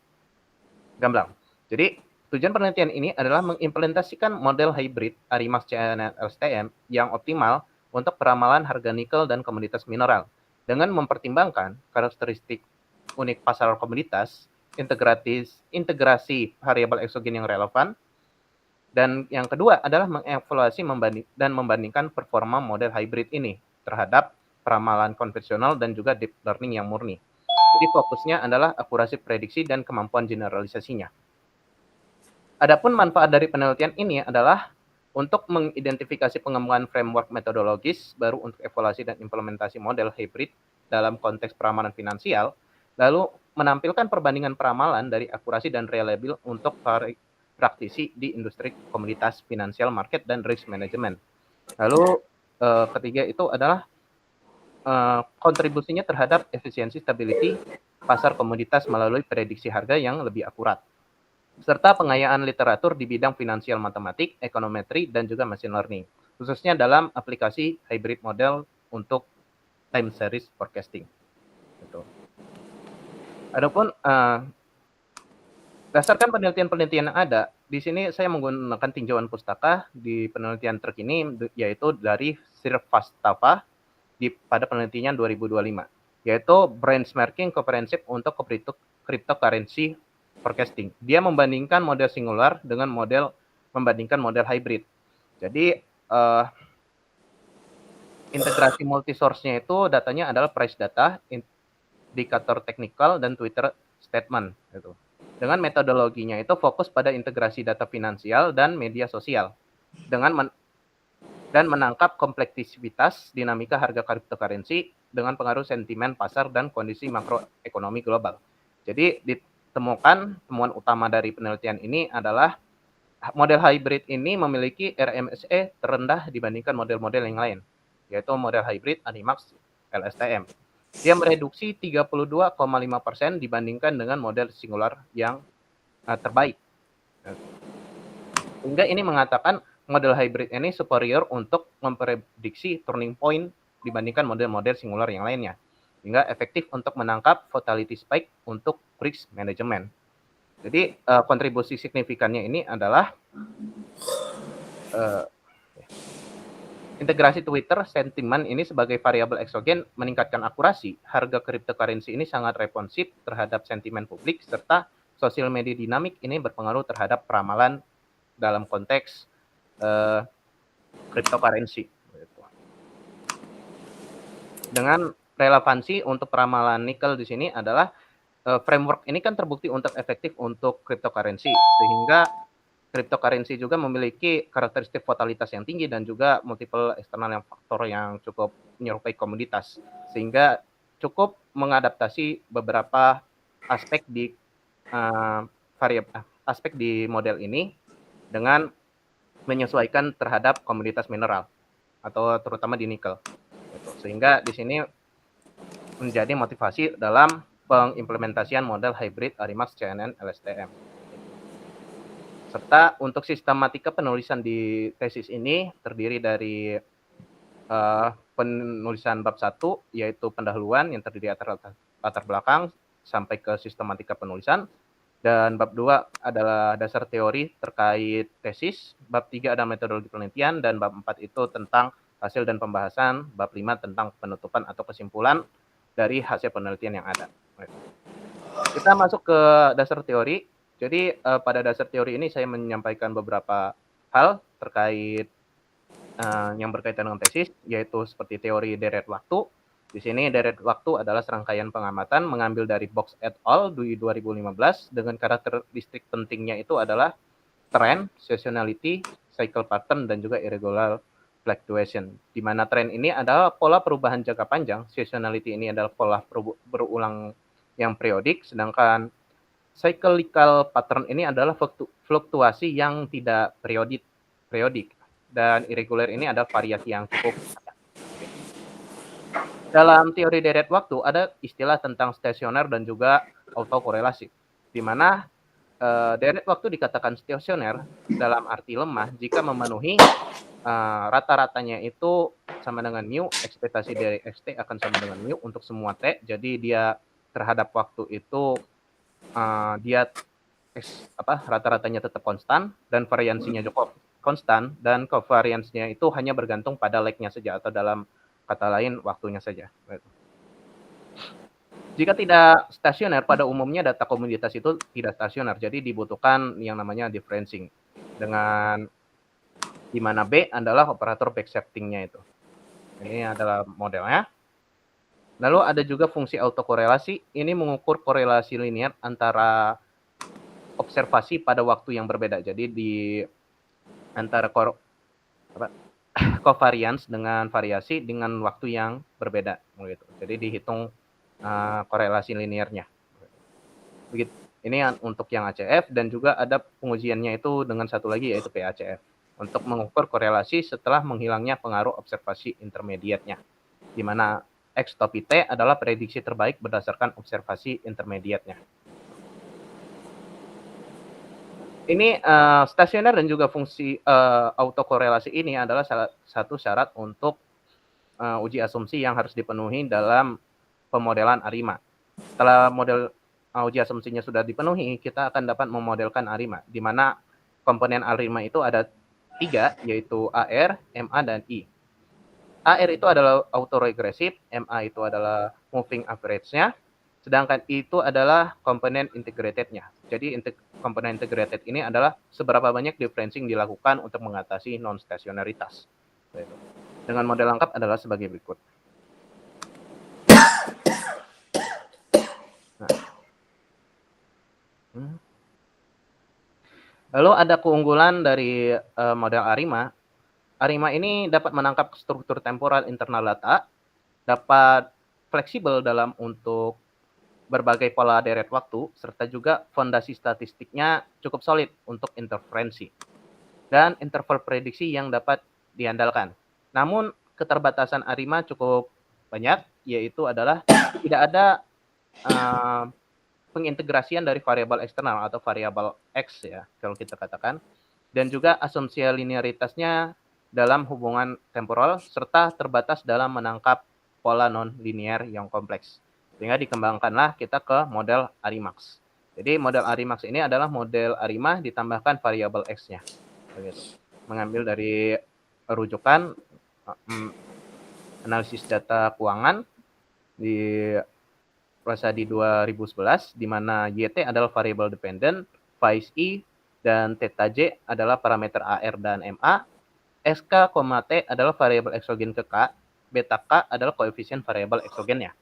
gamblang. Jadi tujuan penelitian ini adalah mengimplementasikan model hybrid ARIMAX, CNN, LSTM yang optimal untuk peramalan harga nikel dan komoditas mineral dengan mempertimbangkan karakteristik unik pasar komoditas, integrasi variabel eksogen yang relevan, dan yang kedua adalah mengevaluasi dan membandingkan performa model hybrid ini terhadap peramalan konvensional dan juga deep learning yang murni. Jadi fokusnya adalah akurasi prediksi dan kemampuan generalisasinya. Adapun manfaat dari penelitian ini adalah untuk mengidentifikasi pengembangan framework metodologis baru untuk evaluasi dan implementasi model hybrid dalam konteks peramalan finansial, lalu menampilkan perbandingan peramalan dari akurasi dan reliable untuk praktisi di industri komoditas financial market dan risk management. Lalu ketiga itu adalah kontribusinya terhadap efisiensi stability pasar komoditas melalui prediksi harga yang lebih akurat, serta pengayaan literatur di bidang finansial matematik, ekonometri, dan juga machine learning, khususnya dalam aplikasi hybrid model untuk time series forecasting. Gitu. Adapun berdasarkan penelitian-penelitian yang ada, di sini saya menggunakan tinjauan pustaka di penelitian terkini, yaitu dari Srivastava pada penelitian 2025, yaitu benchmarking komprehensif untuk cryptocurrency forecasting. Dia membandingkan model singular dengan model hybrid. Jadi integrasi multi-source-nya itu datanya adalah price data, indikator teknikal, dan Twitter statement. Gitu. Dengan metodologinya itu fokus pada integrasi data finansial dan media sosial dan menangkap kompleksitas dinamika harga cryptocurrency dengan pengaruh sentimen pasar dan kondisi makroekonomi global. Jadi ditemukan temuan utama dari penelitian ini adalah model hybrid ini memiliki RMSE terendah dibandingkan model-model yang lain, yaitu model hybrid Animax LSTM. Dia mereduksi 32,5% dibandingkan dengan model singular yang terbaik. Sehingga ini mengatakan model hybrid ini superior untuk memprediksi turning point dibandingkan model-model singular yang lainnya, sehingga efektif untuk menangkap volatility spike untuk risk management. Jadi kontribusi signifikannya ini adalah integrasi Twitter sentiment ini sebagai variabel eksogen meningkatkan akurasi. Harga cryptocurrency ini sangat responsif terhadap sentimen publik, serta sosial media dinamik ini berpengaruh terhadap peramalan dalam konteks cryptocurrency. Dengan relevansi untuk peramalan nikel di sini adalah framework ini kan terbukti untuk efektif untuk cryptocurrency, sehingga cryptocurrency juga memiliki karakteristik volatilitas yang tinggi dan juga multiple eksternal faktor yang cukup menyerupai komoditas, sehingga cukup mengadaptasi beberapa aspek di aspek di model ini dengan menyesuaikan terhadap komoditas mineral atau terutama di nikel. Sehingga di sini menjadi motivasi dalam pengimplementasian model hybrid Arimax CNN LSTM. Serta untuk sistematika penulisan di tesis ini terdiri dari penulisan bab 1, yaitu pendahuluan yang terdiri atas latar belakang sampai ke sistematika penulisan, dan bab 2 adalah dasar teori terkait tesis, bab 3 ada metodologi penelitian, dan bab 4 itu tentang hasil dan pembahasan, bab 5 tentang penutupan atau kesimpulan dari hasil penelitian yang ada. Kita masuk ke dasar teori. Jadi pada dasar teori ini saya menyampaikan beberapa hal terkait yang berkaitan dengan tesis, yaitu seperti teori deret waktu. Di sini deret waktu adalah serangkaian pengamatan mengambil dari Box et al. Di 2015 dengan karakteristik pentingnya itu adalah trend, seasonality, cycle pattern, dan juga irregular fluctuation. Di mana trend ini adalah pola perubahan jangka panjang, seasonality ini adalah pola berulang yang periodik, sedangkan cyclical pattern ini adalah fluktuasi yang tidak periodik, dan irregular ini adalah variasi yang cukup. Dalam teori deret waktu ada istilah tentang stasioner dan juga autokorelasi, di mana deret waktu dikatakan stasioner dalam arti lemah jika memenuhi rata-ratanya itu sama dengan mu, ekspektasi dari xt akan sama dengan mu untuk semua t, jadi dia terhadap waktu itu dia rata-ratanya tetap konstan dan variansinya cukup konstan, dan covariance-nya itu hanya bergantung pada lag-nya saja, atau dalam kata lain waktunya saja. Jika tidak stasioner, pada umumnya data komoditas itu tidak stasioner, jadi dibutuhkan yang namanya differencing, dengan di mana B adalah operator backshifting-nya itu. Ini adalah modelnya. Lalu ada juga fungsi autokorelasi, ini mengukur korelasi linear antara observasi pada waktu yang berbeda. Jadi di antara covariance dengan variasi dengan waktu yang berbeda, gitu. Jadi dihitung korelasi linearnya. Begitu. Ini untuk yang ACF, dan juga ada pengujiannya itu dengan satu lagi yaitu PACF untuk mengukur korelasi setelah menghilangnya pengaruh observasi intermediate-nya, di mana X topi T adalah prediksi terbaik berdasarkan observasi intermediate-nya. Ini stasioner dan juga fungsi autokorelasi ini adalah salah satu syarat untuk uji asumsi yang harus dipenuhi dalam pemodelan ARIMA. Setelah model uji asumsinya sudah dipenuhi, kita akan dapat memodelkan ARIMA, di mana komponen ARIMA itu ada 3, yaitu AR, MA, dan I. AR itu adalah autoregresif, MA itu adalah moving average-nya, sedangkan I itu adalah komponen integrated-nya. Jadi komponen integrated ini adalah seberapa banyak differencing dilakukan untuk mengatasi non-stasionaritas. Dengan model lengkap adalah sebagai berikut. Lalu ada keunggulan dari model ARIMA. ARIMA ini dapat menangkap struktur temporal internal data, dapat fleksibel dalam untuk berbagai pola deret waktu, serta juga fondasi statistiknya cukup solid untuk interferensi dan interval prediksi yang dapat diandalkan. Namun keterbatasan ARIMA cukup banyak, yaitu adalah tidak ada pengintegrasian dari variabel eksternal atau variabel X ya, kalau kita katakan, dan juga asumsi linearitasnya dalam hubungan temporal, serta terbatas dalam menangkap pola non-linear yang kompleks. Sehingga dikembangkanlah kita ke model ARIMAX. Jadi model ARIMAX ini adalah model ARIMA ditambahkan variabel X-nya. Begitu. Mengambil dari rujukan analisis data keuangan di Prasadi 2011, di mana YT adalah variable dependent, Vice I dan Theta J adalah parameter AR dan MA, SK, T adalah variabel eksogen ke K, beta K adalah koefisien variabel eksogennya.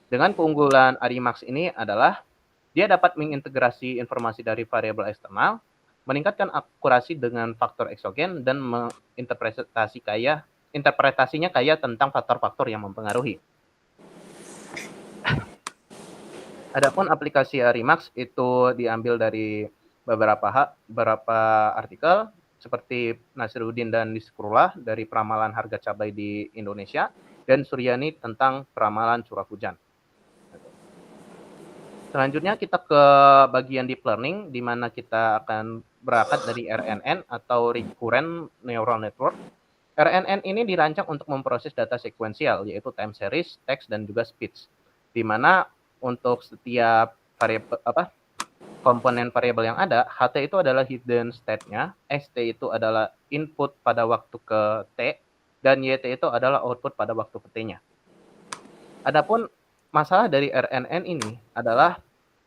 Dengan keunggulan ARIMAX ini adalah dia dapat mengintegrasi informasi dari variabel eksternal, meningkatkan akurasi dengan faktor eksogen, dan interpretasinya kaya tentang faktor-faktor yang mempengaruhi. Adapun aplikasi ARIMAX itu diambil dari beberapa artikel seperti Nasiruddin dan Nisrullah dari peramalan harga cabai di Indonesia, dan Suryani tentang peramalan curah hujan. Selanjutnya kita ke bagian deep learning, di mana kita akan berangkat dari RNN atau Recurrent Neural Network. RNN ini dirancang untuk memproses data sekuensial, yaitu time series, text, dan juga speech, di mana untuk setiap komponen variabel yang ada, HT itu adalah hidden state-nya, ST itu adalah input pada waktu ke T, dan YT itu adalah output pada waktu ke T-nya. Adapun masalah dari RNN ini adalah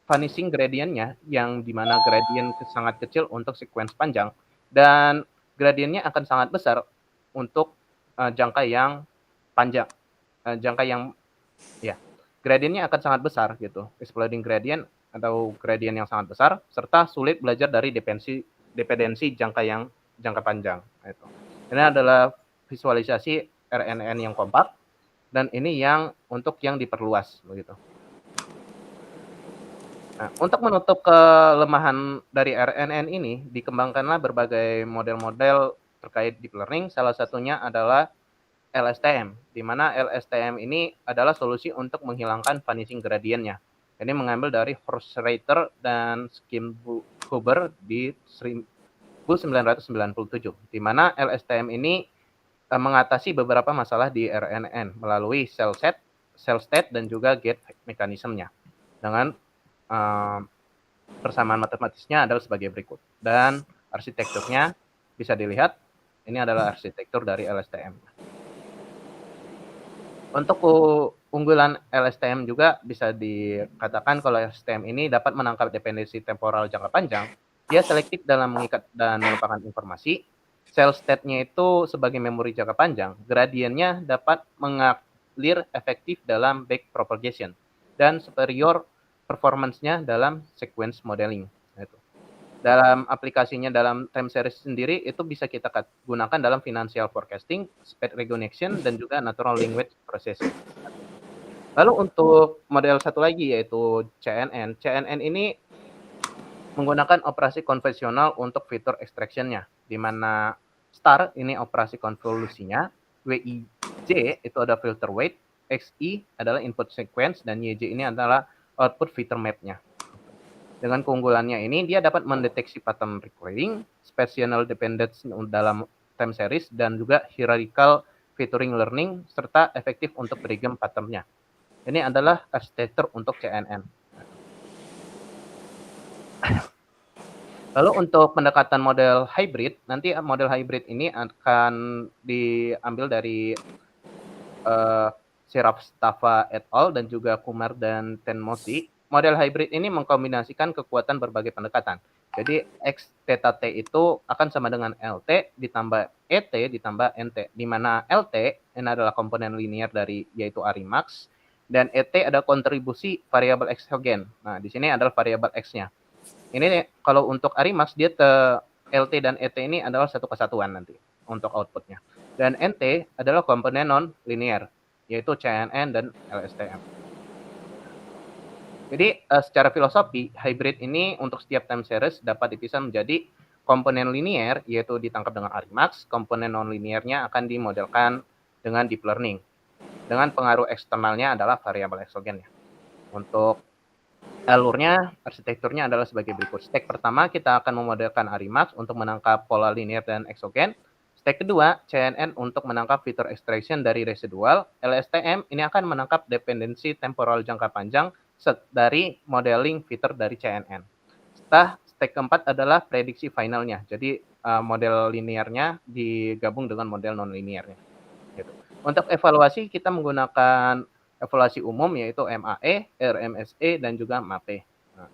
vanishing gradient-nya, yang dimana gradient sangat kecil untuk sequence panjang, dan gradientnya akan sangat besar untuk jangka yang panjang. Gradientnya akan sangat besar gitu, exploding gradient atau gradient yang sangat besar, serta sulit belajar dari dependensi jangka panjang. Ini adalah visualisasi RNN yang kompak, dan ini yang untuk yang diperluas begitu. Nah, untuk menutup kelemahan dari RNN ini, dikembangkanlah berbagai model-model terkait deep learning. Salah satunya adalah LSTM, di mana LSTM ini adalah solusi untuk menghilangkan vanishing gradient-nya. Ini mengambil dari Horst-Reiter dan Schimmelhuber di 1997, di mana LSTM ini mengatasi beberapa masalah di RNN melalui cell state, dan juga gate mekanismenya. Dengan persamaan matematisnya adalah sebagai berikut. Dan arsitekturnya bisa dilihat, ini adalah arsitektur dari LSTM. Untuk keunggulan LSTM juga bisa dikatakan kalau LSTM ini dapat menangkap dependensi temporal jangka panjang. Dia selektif dalam mengikat dan melupakan informasi. Cell state-nya itu sebagai memori jangka panjang. Gradiennya dapat mengalir efektif dalam back propagation, dan superior performance-nya dalam sequence modeling. Dalam aplikasinya dalam time series sendiri itu bisa kita gunakan dalam financial forecasting, speed recognition, dan juga natural language processing. Lalu untuk model satu lagi yaitu CNN. CNN ini menggunakan operasi konvensional untuk fitur extraction-nya, di mana star ini operasi konvolusinya, WIJ itu ada filter weight, XI adalah input sequence, dan YJ ini adalah output filter map-nya. Dengan keunggulannya ini, dia dapat mendeteksi pattern recurring, spatial dependence dalam time series, dan juga hierarchical featuring learning, serta efektif untuk pregame pattern-nya. Ini adalah arsitektur untuk CNN. Lalu untuk pendekatan model hybrid, nanti model hybrid ini akan diambil dari Shrivastava et al. Dan juga Kumar dan Tenmosi. Model hybrid ini mengkombinasikan kekuatan berbagai pendekatan. Jadi X theta T itu akan sama dengan LT ditambah ET ditambah NT, di mana LT ini adalah komponen linear dari yaitu Aremax, dan ET ada kontribusi variabel exogen. Nah, di sini adalah variabel X-nya. Ini kalau untuk Aremax dia LT dan ET ini adalah satu kesatuan nanti untuk outputnya. Dan NT adalah komponen non linear yaitu CNN dan LSTM. Jadi secara filosofi hybrid ini untuk setiap time series dapat dipisah menjadi komponen linear yaitu ditangkap dengan Aremax, komponen non linearnya akan dimodelkan dengan deep learning. Dengan pengaruh eksternalnya adalah variabel exogennya. Untuk alurnya, arsitekturnya adalah sebagai berikut. Step pertama kita akan memodelkan Aremax untuk menangkap pola linear dan exogen. Step kedua, CNN untuk menangkap fitur extraction dari residual. LSTM ini akan menangkap dependensi temporal jangka panjang dari modeling fitur dari CNN. Setelah step keempat adalah prediksi finalnya. Jadi model linearnya digabung dengan model non-linearnya. Gitu. Untuk evaluasi kita menggunakan evaluasi umum yaitu MAE, RMSE, dan juga MAPE. Nah,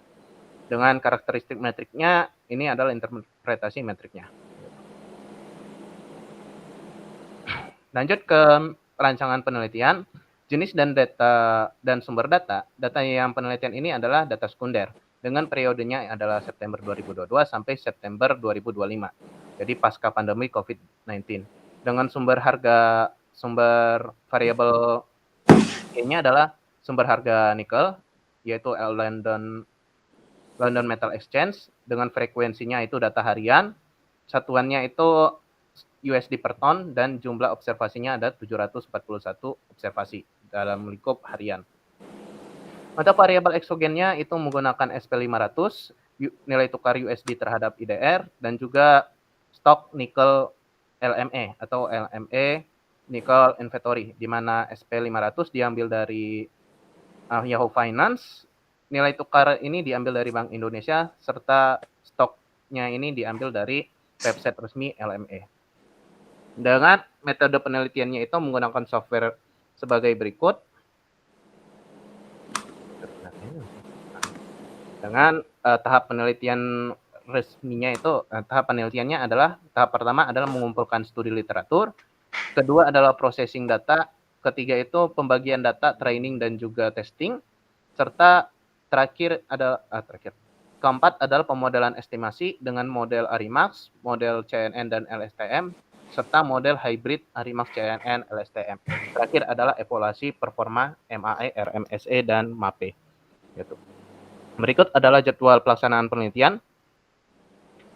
dengan karakteristik metriknya, ini adalah interpretasi metriknya. Lanjut ke rancangan penelitian, jenis dan data dan sumber data. Data yang penelitian ini adalah data sekunder, dengan periodenya adalah September 2022 sampai September 2025. Jadi pasca pandemi COVID-19. Dengan sumber variabel E-nya adalah sumber harga nikel, yaitu London Metal Exchange, dengan frekuensinya itu data harian, satuannya itu USD per ton, dan jumlah observasinya ada 741 observasi dalam lingkup harian. Untuk variabel eksogennya itu menggunakan SP500, nilai tukar USD terhadap IDR, dan juga stok nikel LME atau LME Nickel Inventory, di mana SP500 diambil dari Yahoo Finance, nilai tukar ini diambil dari Bank Indonesia, serta stoknya ini diambil dari website resmi LME. Dengan metode penelitiannya itu menggunakan software sebagai berikut. Dengan tahap penelitian resminya itu, tahap penelitiannya adalah, tahap pertama adalah mengumpulkan studi literatur, kedua adalah processing data, ketiga itu pembagian data, training dan juga testing, serta keempat adalah pemodelan estimasi dengan model Aremax, model CNN dan LSTM, serta model hybrid Aremax CNN LSTM. Terakhir adalah evaluasi performa MAE, RMSE dan MAPE. Gitu. Berikut adalah jadwal pelaksanaan penelitian.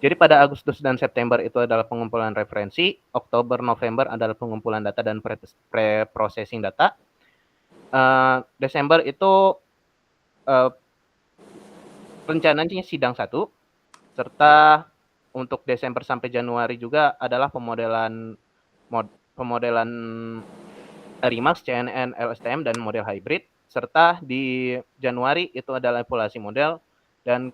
Jadi pada Agustus dan September itu adalah pengumpulan referensi, Oktober, November adalah pengumpulan data dan pre-processing data. Desember itu rencananya sidang 1, serta untuk Desember sampai Januari juga adalah pemodelan Aremax, CNN, LSTM, dan model hybrid, serta di Januari itu adalah evaluasi model, dan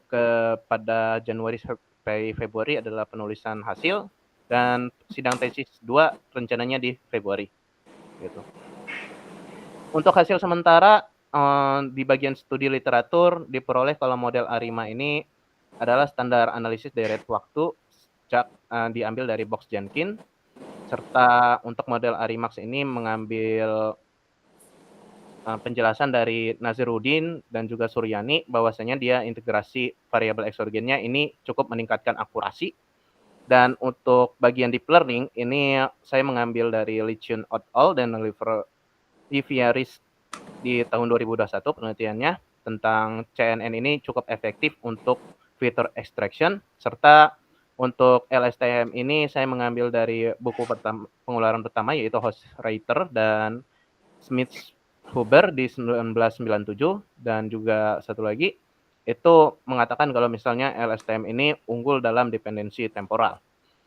pada Januari sampai Februari adalah penulisan hasil, dan sidang tesis 2 rencananya di Februari. Gitu. Untuk hasil sementara di bagian studi literatur diperoleh kalau model ARIMA ini adalah standar analisis deret waktu diambil dari Box Jenkins, serta untuk model Arimax ini mengambil penjelasan dari Naziruddin dan juga Suryani bahwasanya dia integrasi variabel eksogennya ini cukup meningkatkan akurasi. Dan untuk bagian deep learning ini saya mengambil dari Lichun et al. Dan Liviaris di tahun 2021 penelitiannya tentang CNN ini cukup efektif untuk feature extraction, serta untuk LSTM ini saya mengambil dari buku pengeluaran pertama yaitu Hostwriter dan Smith-Huber di 1997, dan juga satu lagi itu mengatakan kalau misalnya LSTM ini unggul dalam dependensi temporal.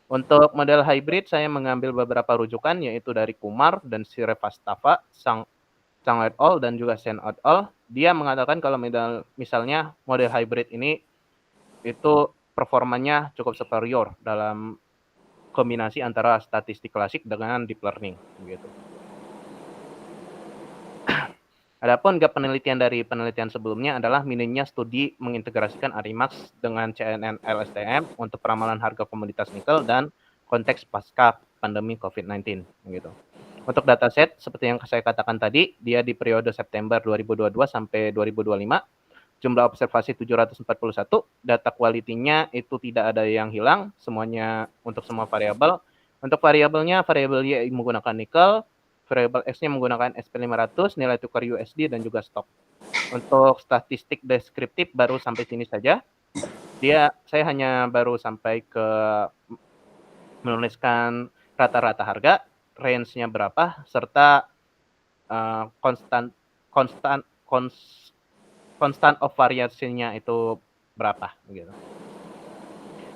Untuk model hybrid saya mengambil beberapa rujukan yaitu dari Kumar dan Srivastava, Chang et al. Dan juga Sen et al. Dia mengatakan kalau misalnya model hybrid ini itu performanya cukup superior dalam kombinasi antara statistik klasik dengan deep learning gitu. Adapun gap penelitian dari penelitian sebelumnya adalah minimnya studi mengintegrasikan Arimax dengan CNN LSTM untuk peramalan harga komoditas nikel dan konteks pasca pandemi COVID-19 gitu. Untuk dataset seperti yang saya katakan tadi, dia di periode September 2022 sampai 2025, jumlah observasi 741, data quality-nya itu tidak ada yang hilang, semuanya untuk semua variabel. Untuk variabelnya, variabel Y menggunakan nikel, variabel X-nya menggunakan SP500, nilai tukar USD, dan juga stok. Untuk statistik deskriptif baru sampai sini saja. Saya hanya baru sampai ke menuliskan rata-rata harga, range-nya berapa, serta constant of variation-nya itu berapa gitu.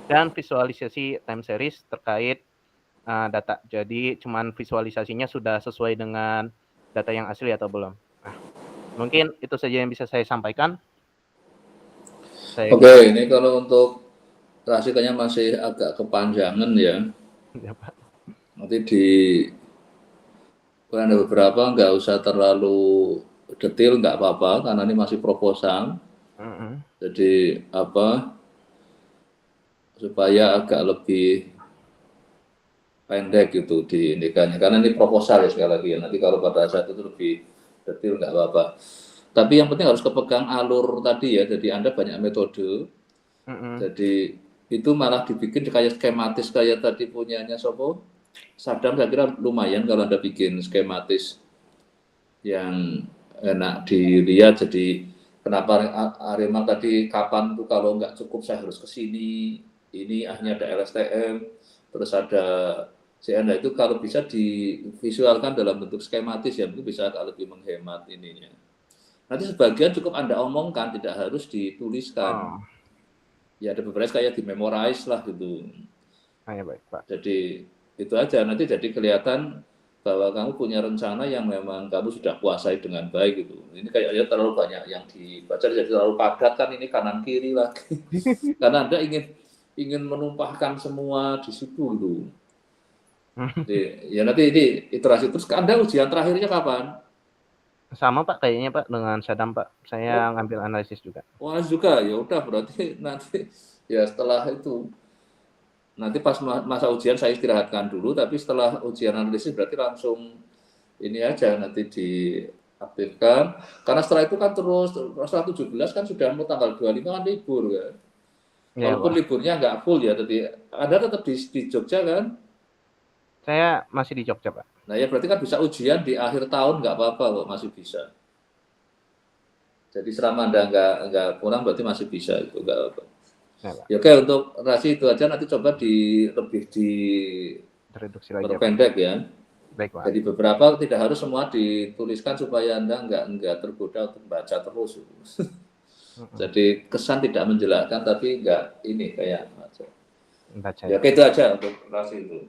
Dan visualisasi time series terkait data. Jadi cuman visualisasinya sudah sesuai dengan data yang asli atau belum. Nah, mungkin itu saja yang bisa saya sampaikan. Oke, ini kalau untuk grafiknya masih agak kepanjangan ya. Ya, Pak. Nanti ada beberapa nggak usah terlalu detail, nggak apa-apa karena ini masih proposal. Jadi supaya agak lebih pendek gitu diindikannya, karena ini proposal ya sekali lagi ya. Nanti kalau pada saat itu lebih detail nggak apa-apa. Tapi yang penting harus kepegang alur tadi ya. Jadi Anda banyak metode. Jadi itu malah dibikin kayak skematis kayak tadi punyanya Sopo. Sadam saya kira lumayan kalau Anda bikin skematis yang enak dilihat. Jadi kenapa Arema tadi kapan tuh kalau nggak cukup saya harus ke sini. Ini hanya ada LSTM, terus ada CN, itu kalau bisa divisualkan dalam bentuk skematis ya, mungkin bisa agak lebih menghemat ininya. Nanti sebagian cukup Anda omongkan, tidak harus dituliskan. Ya ada beberapa kayak di memorize lah gitu. Ya, baik, Pak. Jadi itu aja, nanti jadi kelihatan bahwa kamu punya rencana yang memang kamu sudah kuasai dengan baik gitu. Ini kayaknya terlalu banyak yang dibaca, jadi terlalu padat kan, ini kanan kiri lagi. Karena Anda ingin menumpahkan semua di situ gitu. Jadi, ya nanti ini iterasi terus. Anda ujian terakhirnya kapan? Sama Pak, kayaknya Pak dengan Sadam Pak. Saya ngambil analisis juga. Wah juga, ya udah berarti nanti ya setelah itu. Nanti pas masa ujian saya istirahatkan dulu, tapi setelah ujian analisis berarti langsung ini aja nanti diaktifkan. Karena setelah itu kan terus setelah 17 kan sudah mau tanggal 25 kan libur kan. Ya, walaupun liburnya nggak full ya, tapi Anda tetap di Jogja kan? Saya masih di Jogja, Pak. Nah ya berarti kan bisa ujian di akhir tahun, nggak apa-apa kok, masih bisa. Jadi selama Anda nggak pulang berarti masih bisa, itu nggak apa-apa. Ya, oke, untuk rasi itu aja, nanti coba lebih reduksi lagi perpendek ya. Baik, Pak. Jadi beberapa tidak harus semua dituliskan supaya Anda nggak tergoda untuk baca terus. Jadi kesan tidak menjelaskan tapi nggak ini kayak baca. Ya, oke, itu aja untuk rasi itu.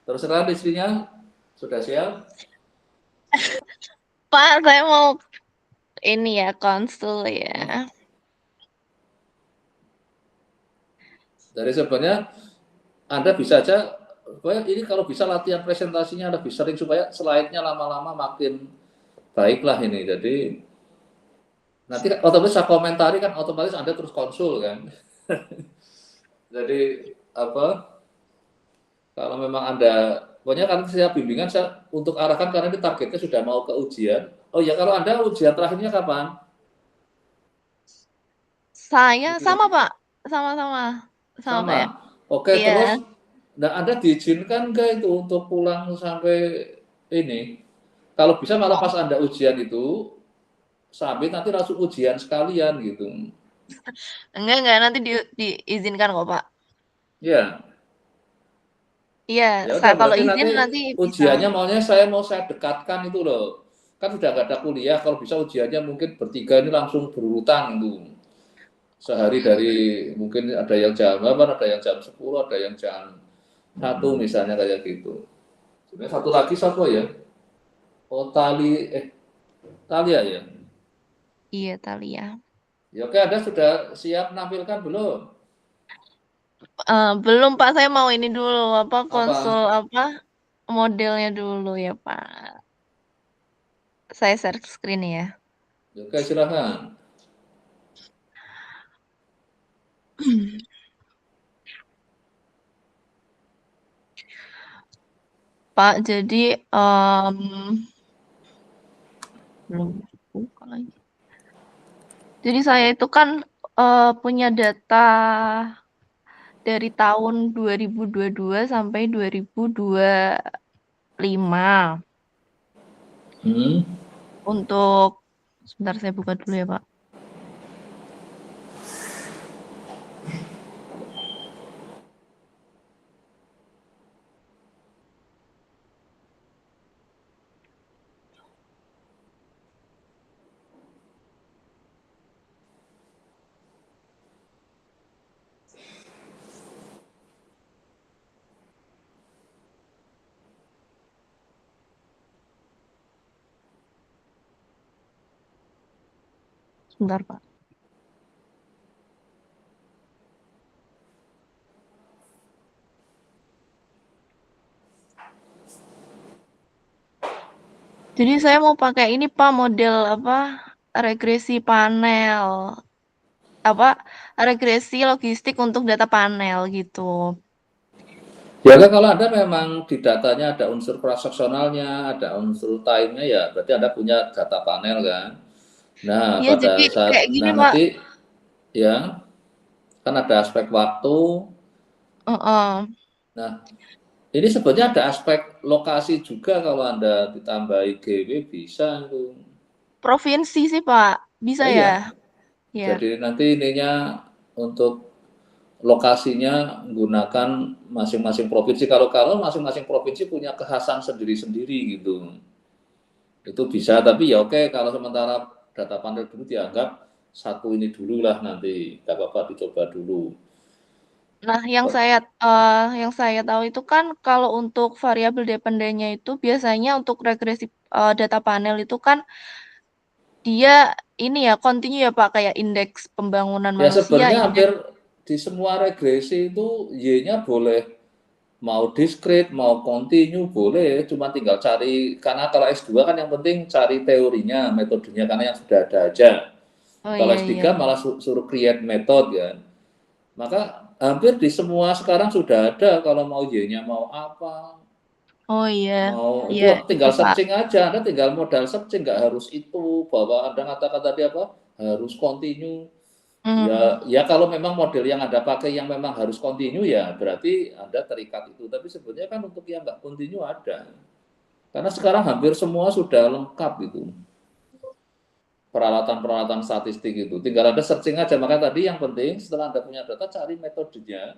Terus sekarang istrinya sudah siap? Pak, saya mau ini ya, konsul ya. Dari sebenarnya Anda bisa aja, ini kalau bisa latihan presentasinya lebih sering supaya slide-nya lama-lama makin baiklah ini. Jadi nanti otomatis saya komentari kan, otomatis Anda terus konsul kan. Jadi kalau memang Anda, pokoknya karena saya bimbingan saya untuk arahkan karena ini targetnya sudah mau ke ujian. Oh ya, kalau Anda ujian terakhirnya kapan? Saya sama Pak, sama-sama. Sama. Oke, iya. Terus Anda diizinkan nggak itu untuk pulang sampai ini? Kalau bisa malah pas Anda ujian itu, sampai nanti langsung ujian sekalian gitu. Enggak, nanti diizinkan kok, Pak. Ya, Iya, ya udah kalau berarti nanti izin nanti ujiannya bisa. maunya saya dekatkan itu loh. Kan udah gak ada kuliah, kalau bisa ujiannya mungkin bertiga ini langsung berurutan itu. Sehari dari mungkin ada yang jam 8, ada yang jam 10, ada yang jam 1 misalnya kayak gitu. Sebenarnya satu lagi siapa ya? Oh, Talia ya. Iya, Talia. Ya oke, Anda sudah siap menampilkan belum? Belum, Pak. Saya mau ini dulu, konsul Apa? modelnya dulu ya, Pak. Saya share screen ya. Ya, oke, silakan. Pak, jadi belum buka lagi. Jadi saya itu kan punya data dari tahun 2022 sampai 2025 untuk sebentar saya buka dulu ya, Pak. Sebentar, Pak. Jadi saya mau pakai ini, Pak, model regresi panel. Regresi logistik untuk data panel gitu. Ya kalau Anda memang di datanya ada unsur transaksionalnya, ada unsur time-nya ya, berarti Anda punya data panel kan. Nah, Iya, jadi pada kayak saat gini, Pak. nanti ya kan ada aspek waktu. Nah, ini sebetulnya ada aspek lokasi juga kalau Anda ditambahi GW bisa itu. Provinsi sih, Pak. Bisa Oh ya? iya, Ya. jadi nanti ininya untuk lokasinya menggunakan masing-masing provinsi. Kalau masing-masing provinsi punya kekhasan sendiri-sendiri gitu. Itu bisa, tapi ya oke kalau sementara data panel dulu dianggap satu ini dulu lah nanti, nggak apa-apa dicoba dulu. Nah, yang saya tahu itu kan kalau untuk variabel dependennya itu biasanya untuk regresi data panel itu kan dia ini ya continue ya, Pak, kayak indeks pembangunan Ya manusia, sebenarnya hampir indeks. di semua regresi itu Y-nya boleh mau discrete, mau continue boleh, cuma tinggal cari, karena kalau S2 kan yang penting cari teorinya, metodenya, karena yang sudah ada aja. Oh Kalau iya iya. S3 malah suruh create method kan. Maka hampir di semua sekarang sudah ada, kalau mau Y-nya mau apa, Oh iya. mau itu Iya, tinggal Pak. searching aja, Anda tinggal modal searching, nggak harus itu, bahwa Anda kata-kata tadi apa, harus continue. Ya kalau memang model yang Anda pakai yang memang harus continue ya berarti Anda terikat itu. Tapi sebenarnya kan untuk yang nggak continue ada. Karena sekarang hampir semua sudah lengkap itu. Peralatan-peralatan statistik itu. Tinggal Anda searching aja. Maka tadi yang penting setelah Anda punya data cari metodenya.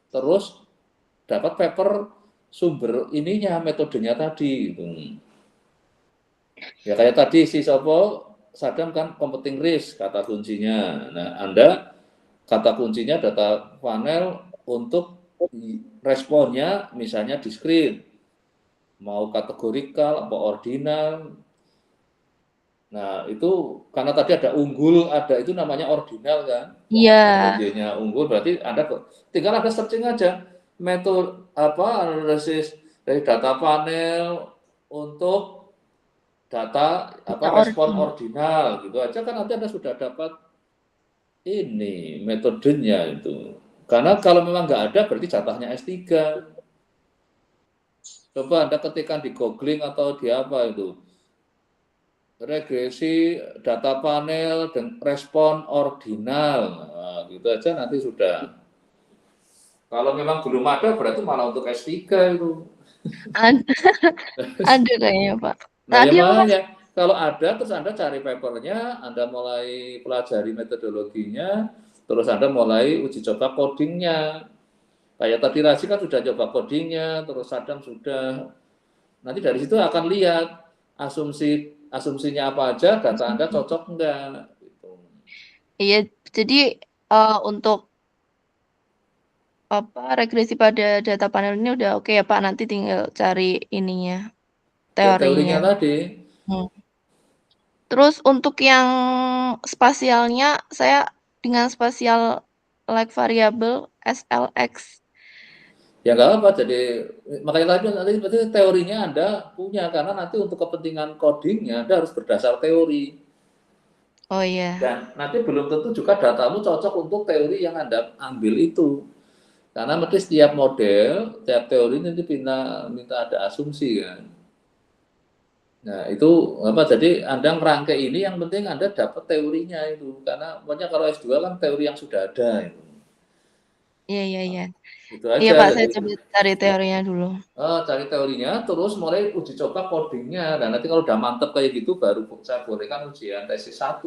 Terus dapat paper sumber ininya metodenya tadi gitu. Ya kayak tadi si Sopo Sadam kan computing risk kata kuncinya. Nah, Anda kata kuncinya data panel untuk responnya misalnya discrete, mau kategorikal, apa ordinal. Nah, itu karena tadi ada unggul, ada itu namanya ordinal kan. Iya. Kalau Y-nya unggul berarti Anda tinggal ada searching aja metode analisis dari data panel untuk data respon ordinal gitu aja kan nanti Anda sudah dapat ini metodenya itu. Karena kalau memang nggak ada berarti jatahnya S3. Coba Anda ketikkan di googling atau di apa itu. Regresi data panel dan respon ordinal. Nah, gitu aja nanti sudah. Kalau memang belum ada berarti malah untuk S3 itu. Ada kayaknya, Pak. Nah ya Tadi apa, Mas? makanya kalau ada, terus Anda cari papernya, Anda mulai pelajari metodologinya, terus Anda mulai uji coba codingnya. Kayak tadi Razi kan sudah coba codingnya, terus Sadam sudah. Nanti dari situ akan lihat asumsinya apa aja, data Anda cocok enggak. Gitu. Iya, jadi untuk regresi pada data panel ini udah oke ya Pak, nanti tinggal cari ininya, Ya, teorinya teorinya. tadi. Terus untuk yang spasialnya, saya dengan spasial like variable SLX. Ya nggak apa, jadi makanya tadi berarti teorinya Anda punya, karena nanti untuk kepentingan codingnya Anda harus berdasar teori. Oh iya. Dan nanti belum tentu juga datamu cocok untuk teori yang Anda ambil itu. Karena mesti setiap model, setiap teori nanti minta ada asumsi kan. Nah itu apa? Jadi Anda merangkai ini, yang penting Anda dapat teorinya itu. Karena pokoknya kalau S2 kan teori yang sudah ada itu. Iya. Itu Iya aja. Pak, saya Jadi coba cari teorinya dulu. cari teorinya, terus mulai uji coba codingnya. Dan nanti kalau udah mantep kayak gitu, baru saya bolehkan ujian tesis 1.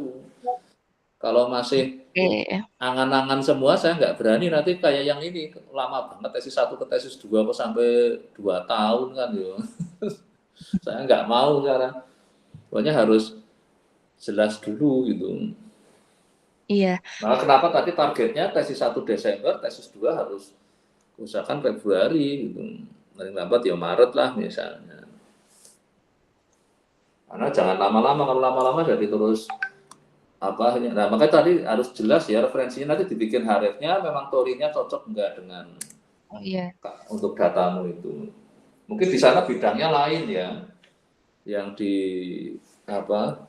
Kalau masih Oke. angan-angan semua, saya nggak berani. Nanti kayak yang ini, lama banget tesis 1 ke tesis 2 kok sampai 2 tahun kan. Yo. Saya nggak mau sekarang. Pokoknya harus jelas dulu gitu. Iya. Nah, kenapa tadi targetnya tesis 1 Desember, tesis 2 harus usahakan Februari gitu. Paling lambat ya Maret lah misalnya. Karena jangan lama-lama, kalau lama-lama jadi terus apa. Nah, makanya tadi harus jelas ya referensinya, nanti dibikin HRF-nya memang teorinya cocok enggak dengan untuk datamu itu. Mungkin di sana bidangnya lain ya. Yang di apa?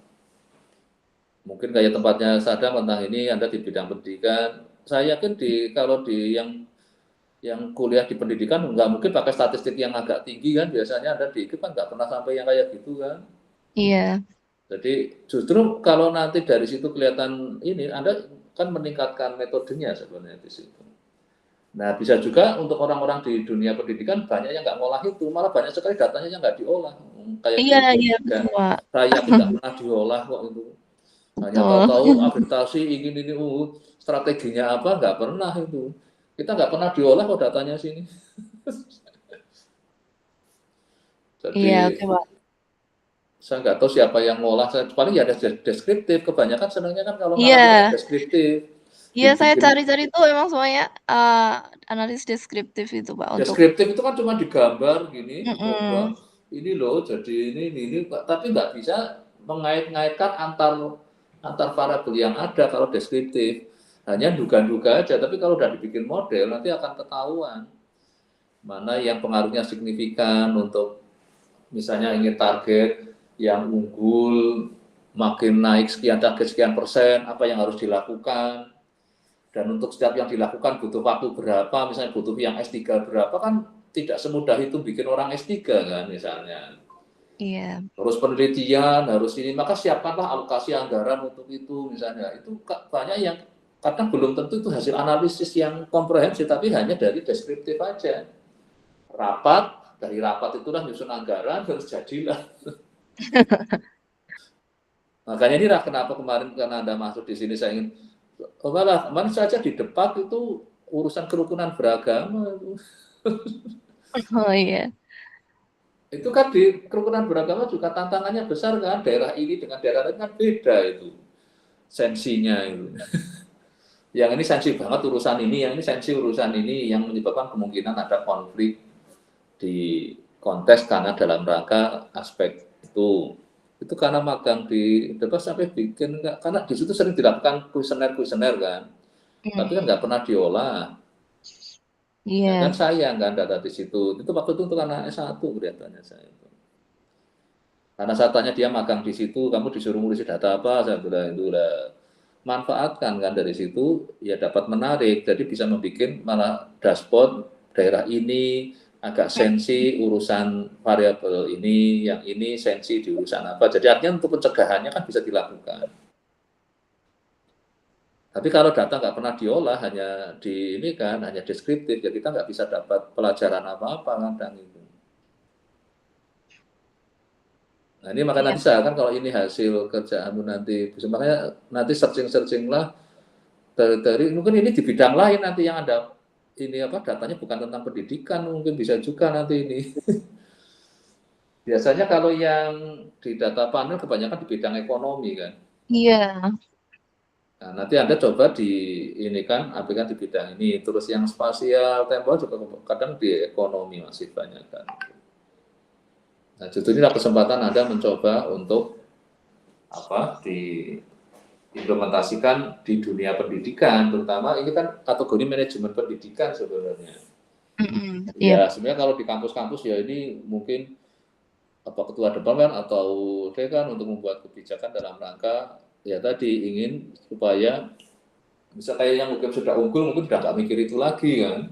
Mungkin kayak tempatnya Sadam tentang ini Anda di bidang pendidikan. Saya yakin kalau di yang kuliah di pendidikan nggak mungkin pakai statistik yang agak tinggi kan, biasanya Anda di IKIP kan nggak pernah sampai yang kayak gitu kan. Iya. Jadi justru kalau nanti dari situ kelihatan ini, Anda kan meningkatkan metodenya sebenarnya di situ. Nah bisa juga untuk orang-orang di dunia pendidikan banyak yang nggak ngolah itu, malah banyak sekali datanya yang nggak diolah. Kayak Iya kan, betul Pak. saya tidak pernah diolah kok itu. Hanya tahu-tahu akreditasi ini strateginya apa, nggak pernah itu. Kita nggak pernah diolah kok datanya sini. Jadi Iya, oke Pak. saya nggak tahu siapa yang ngolah. Saya paling ya ada deskriptif. Kebanyakan senangnya kan kalau Iya. ngarang deskriptif. Iya, saya cari-cari tuh emang semuanya analisis deskriptif itu Pak. Deskriptif itu kan cuma digambar gini, coba ini loh, jadi ini, tapi nggak bisa mengait-ngaitkan antar variabel yang ada kalau deskriptif. Hanya duga-duga aja, tapi kalau udah dibikin model nanti akan ketahuan mana yang pengaruhnya signifikan untuk misalnya ingin target yang unggul, makin naik sekian target sekian persen, apa yang harus dilakukan. Dan untuk setiap yang dilakukan butuh waktu berapa, misalnya butuh yang S3 berapa, kan tidak semudah itu bikin orang S3 kan misalnya. Iya. Terus penelitian, harus ini, maka siapkanlah alokasi anggaran untuk itu misalnya. Itu banyak yang kadang belum tentu itu hasil analisis yang komprehensif, tapi hanya dari deskriptif aja. Rapat, dari rapat itulah nyusun anggaran, terus jadilah. Makanya inilah kenapa kemarin karena Anda masuk di sini saya ingin malah kemarin saja di depan itu urusan kerukunan beragama itu. Oh iya. Itu kan di kerukunan beragama juga tantangannya besar kan, daerah ini dengan daerah lain kan beda itu sensinya itu. Yang ini sensi banget urusan ini, yang ini sensi urusan ini, yang menyebabkan kemungkinan ada konflik di kontes karena dalam rangka aspek itu. Itu karena magang di depan sampai bikin enggak, karena di situ sering dilakukan kuesioner kan, tapi kan nggak pernah diolah. Iya. Nah, kan sayang kan data di situ. Itu waktu itu untuk anak S1 kelihatannya saya itu. Karena saya tanya dia magang di situ, kamu disuruh ngurusi data apa? Saya bilang itu udah manfaatkan kan dari situ, ya dapat menarik. Jadi bisa membuat malah dashboard daerah ini agak sensi urusan variabel ini, yang ini sensi di urusan apa. Jadi artinya untuk pencegahannya kan bisa dilakukan. Tapi kalau data nggak pernah diolah, hanya di ini kan, hanya deskriptif, ya kita nggak bisa dapat pelajaran apa-apa kadang itu. Nah ini makanya nanti saya kan kalau ini hasil kerjaanmu nanti, bisa makanya nanti searching lah dari mungkin ini di bidang lain nanti yang Anda ini apa datanya bukan tentang pendidikan, mungkin bisa juga nanti ini. Biasanya kalau yang di data panel kebanyakan di bidang ekonomi kan. Iya. Nah, nanti Anda coba di ini kan aplikasi di bidang ini, terus yang spasial temporal juga kadang di ekonomi masih banyak kan. Nah, justru inilah kesempatan Anda mencoba untuk apa diimplementasikan di dunia pendidikan, terutama ini kan kategori manajemen pendidikan sebenarnya. Ya, sebenarnya kalau di kampus-kampus ya ini mungkin apa ketua departemen atau dekan untuk membuat kebijakan dalam rangka ya tadi ingin supaya bisa kayak yang mungkin sudah unggul mungkin sudah nggak mikir itu lagi kan.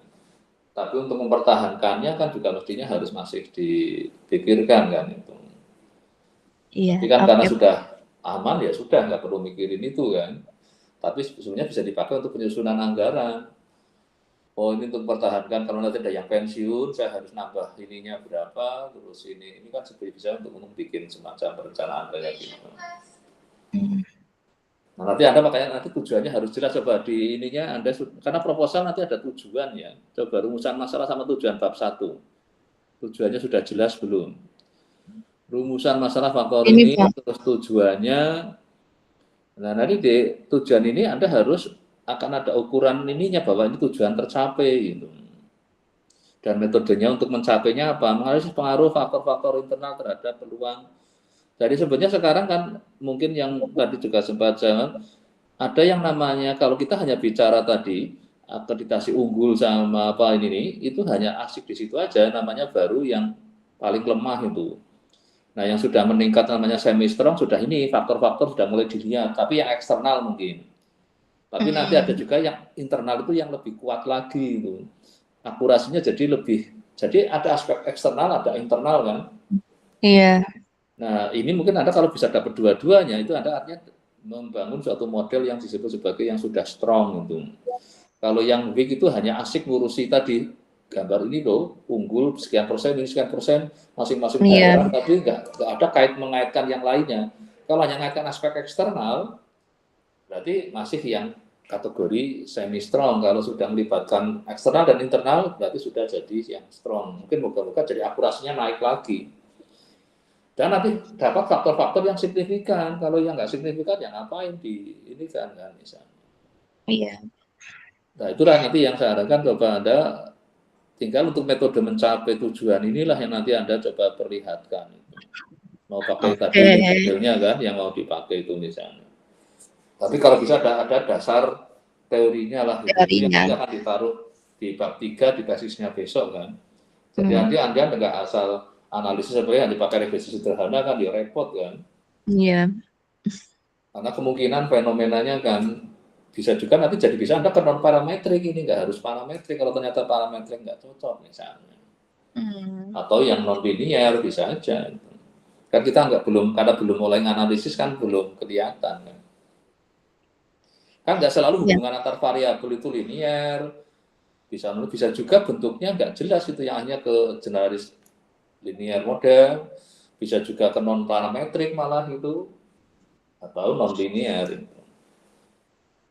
Tapi untuk mempertahankannya kan juga mestinya harus masih dipikirkan kan itu. Iya. Tapi kan karena sudah aman ya sudah nggak perlu mikirin itu kan. Tapi sebenarnya bisa dipakai untuk penyusunan anggaran. Oh ini untuk mempertahankan kalau nanti ada yang pensiun saya harus nambah ininya berapa terus ini kan sebenarnya bisa untuk bikin semacam perencanaan kayak gitu. Nah, nanti Anda makanya nanti tujuannya harus jelas coba di ininya Anda karena proposal nanti ada tujuan ya. Coba rumusan masalah sama tujuan bab 1. Tujuannya sudah jelas belum? Rumusan masalah faktor ini terus tujuannya. Nah, nanti di tujuan ini Anda harus akan ada ukuran ininya bahwa ini tujuan tercapai gitu. Dan metodenya untuk mencapainya apa? Menganalisis pengaruh faktor-faktor internal terhadap peluang. Jadi sebenarnya sekarang kan mungkin yang tadi juga sempat saya ada yang namanya kalau kita hanya bicara tadi akreditasi unggul sama apa ini nih itu hanya asik di situ aja namanya baru yang paling lemah itu. Nah yang sudah meningkat namanya semi strong sudah ini faktor-faktor sudah mulai dilihat tapi yang eksternal mungkin. Tapi nanti ada juga yang internal itu yang lebih kuat lagi itu. Akurasinya jadi ada aspek eksternal ada internal kan. Iya. Nah, ini mungkin Anda kalau bisa dapat dua-duanya, itu Anda artinya membangun suatu model yang disebut sebagai yang sudah strong itu. Kalau yang weak itu hanya asik ngurusi tadi gambar ini loh, unggul sekian persen, ini sekian persen, masing-masing daerah, tapi nggak ada mengaitkan yang lainnya. Kalau hanya mengaitkan aspek eksternal, berarti masih yang kategori semi strong. Kalau sudah melibatkan eksternal dan internal, berarti sudah jadi yang strong. Mungkin moga-moga jadi akurasinya naik lagi. Dan nanti dapat faktor-faktor yang signifikan. Kalau yang nggak signifikan, ya ngapain di ini kan misalnya. Iya. Nah itulah nanti yang saya harapkan coba Anda tinggal untuk metode mencapai tujuan inilah yang nanti Anda coba perlihatkan. Mau pakai tadi modelnya kan, yang mau dipakai itu misalnya. Tapi kalau bisa ada dasar teorinya lah, itu yang nanti akan ditaruh di bab 3 di tesisnya besok kan. Jadi nanti Anda nggak asal analisis sebenarnya yang dipakai regresi sederhana kan dia repot kan. Iya. Karena kemungkinan fenomenanya kan bisa juga nanti jadi bisa Anda ke non parametrik ini nggak harus parametrik kalau ternyata parametrik nggak cocok misalnya. Atau yang non linear bisa aja. Kan kita karena belum mulai analisis kan belum kelihatan kan. Kan nggak selalu hubungan antar variabel itu linear. Bisa juga bentuknya nggak jelas itu yang hanya ke generalis linear model, bisa juga ke non parametrik malah itu atau non linear.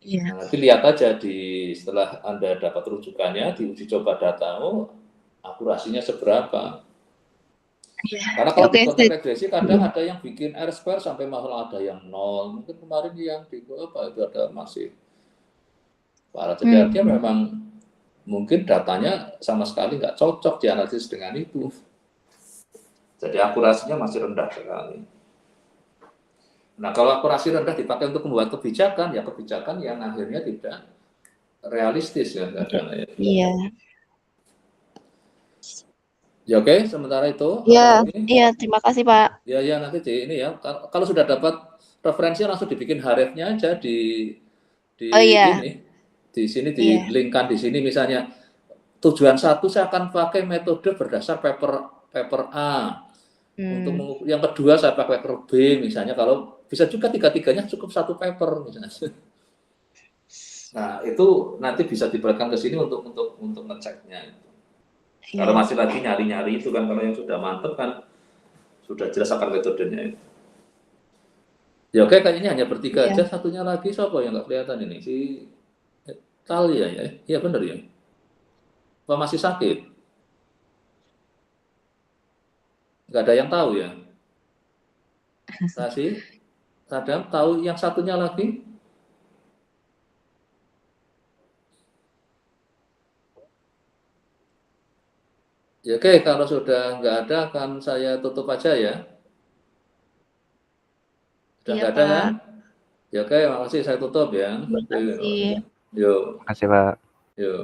Iya. Nah, nanti lihat aja setelah Anda dapat rujukannya di uji coba data, akurasinya seberapa. Iya. Karena kalau di konteks regresi kadang ada yang bikin R-square sampai malah ada yang 0. Mungkin kemarin yang di itu ada masih para jadi memang mungkin datanya sama sekali nggak cocok dianalisis dengan itu. Jadi akurasinya masih rendah sekali. Nah kalau akurasi rendah dipakai untuk membuat kebijakan, ya kebijakan yang akhirnya tidak realistis ya. Iya. Ya oke, sementara itu. Iya, terima kasih Pak. Ya nanti ini ya. Kalau sudah dapat referensi langsung dibikin HREF-nya aja di ini, di sini di-linkkan di sini misalnya tujuan 1 saya akan pakai metode berdasar paper A. Untuk yang kedua saya pakai paper B misalnya kalau bisa juga tiga-tiganya cukup satu paper misalnya. Nah itu nanti bisa diberikan ke sini untuk ngeceknya. Kalau masih lagi nyari-nyari itu kan kalau yang sudah mantap kan sudah jelas akan metodenya. Ya oke, kayaknya hanya bertiga Iya. aja. Satunya lagi siapa yang nggak kelihatan ini? Si Talia ya? Iya benar ya? Apa masih sakit? Nggak ada yang tahu ya? Kasih, Sadam tahu yang satunya lagi? Ya oke, kalau sudah nggak ada akan saya tutup aja ya. Sudah Iya, nggak ada kan? Pak. Ya oke, makasih saya tutup ya. Terima kasih. Yuk, Terima kasih, Pak. yuk.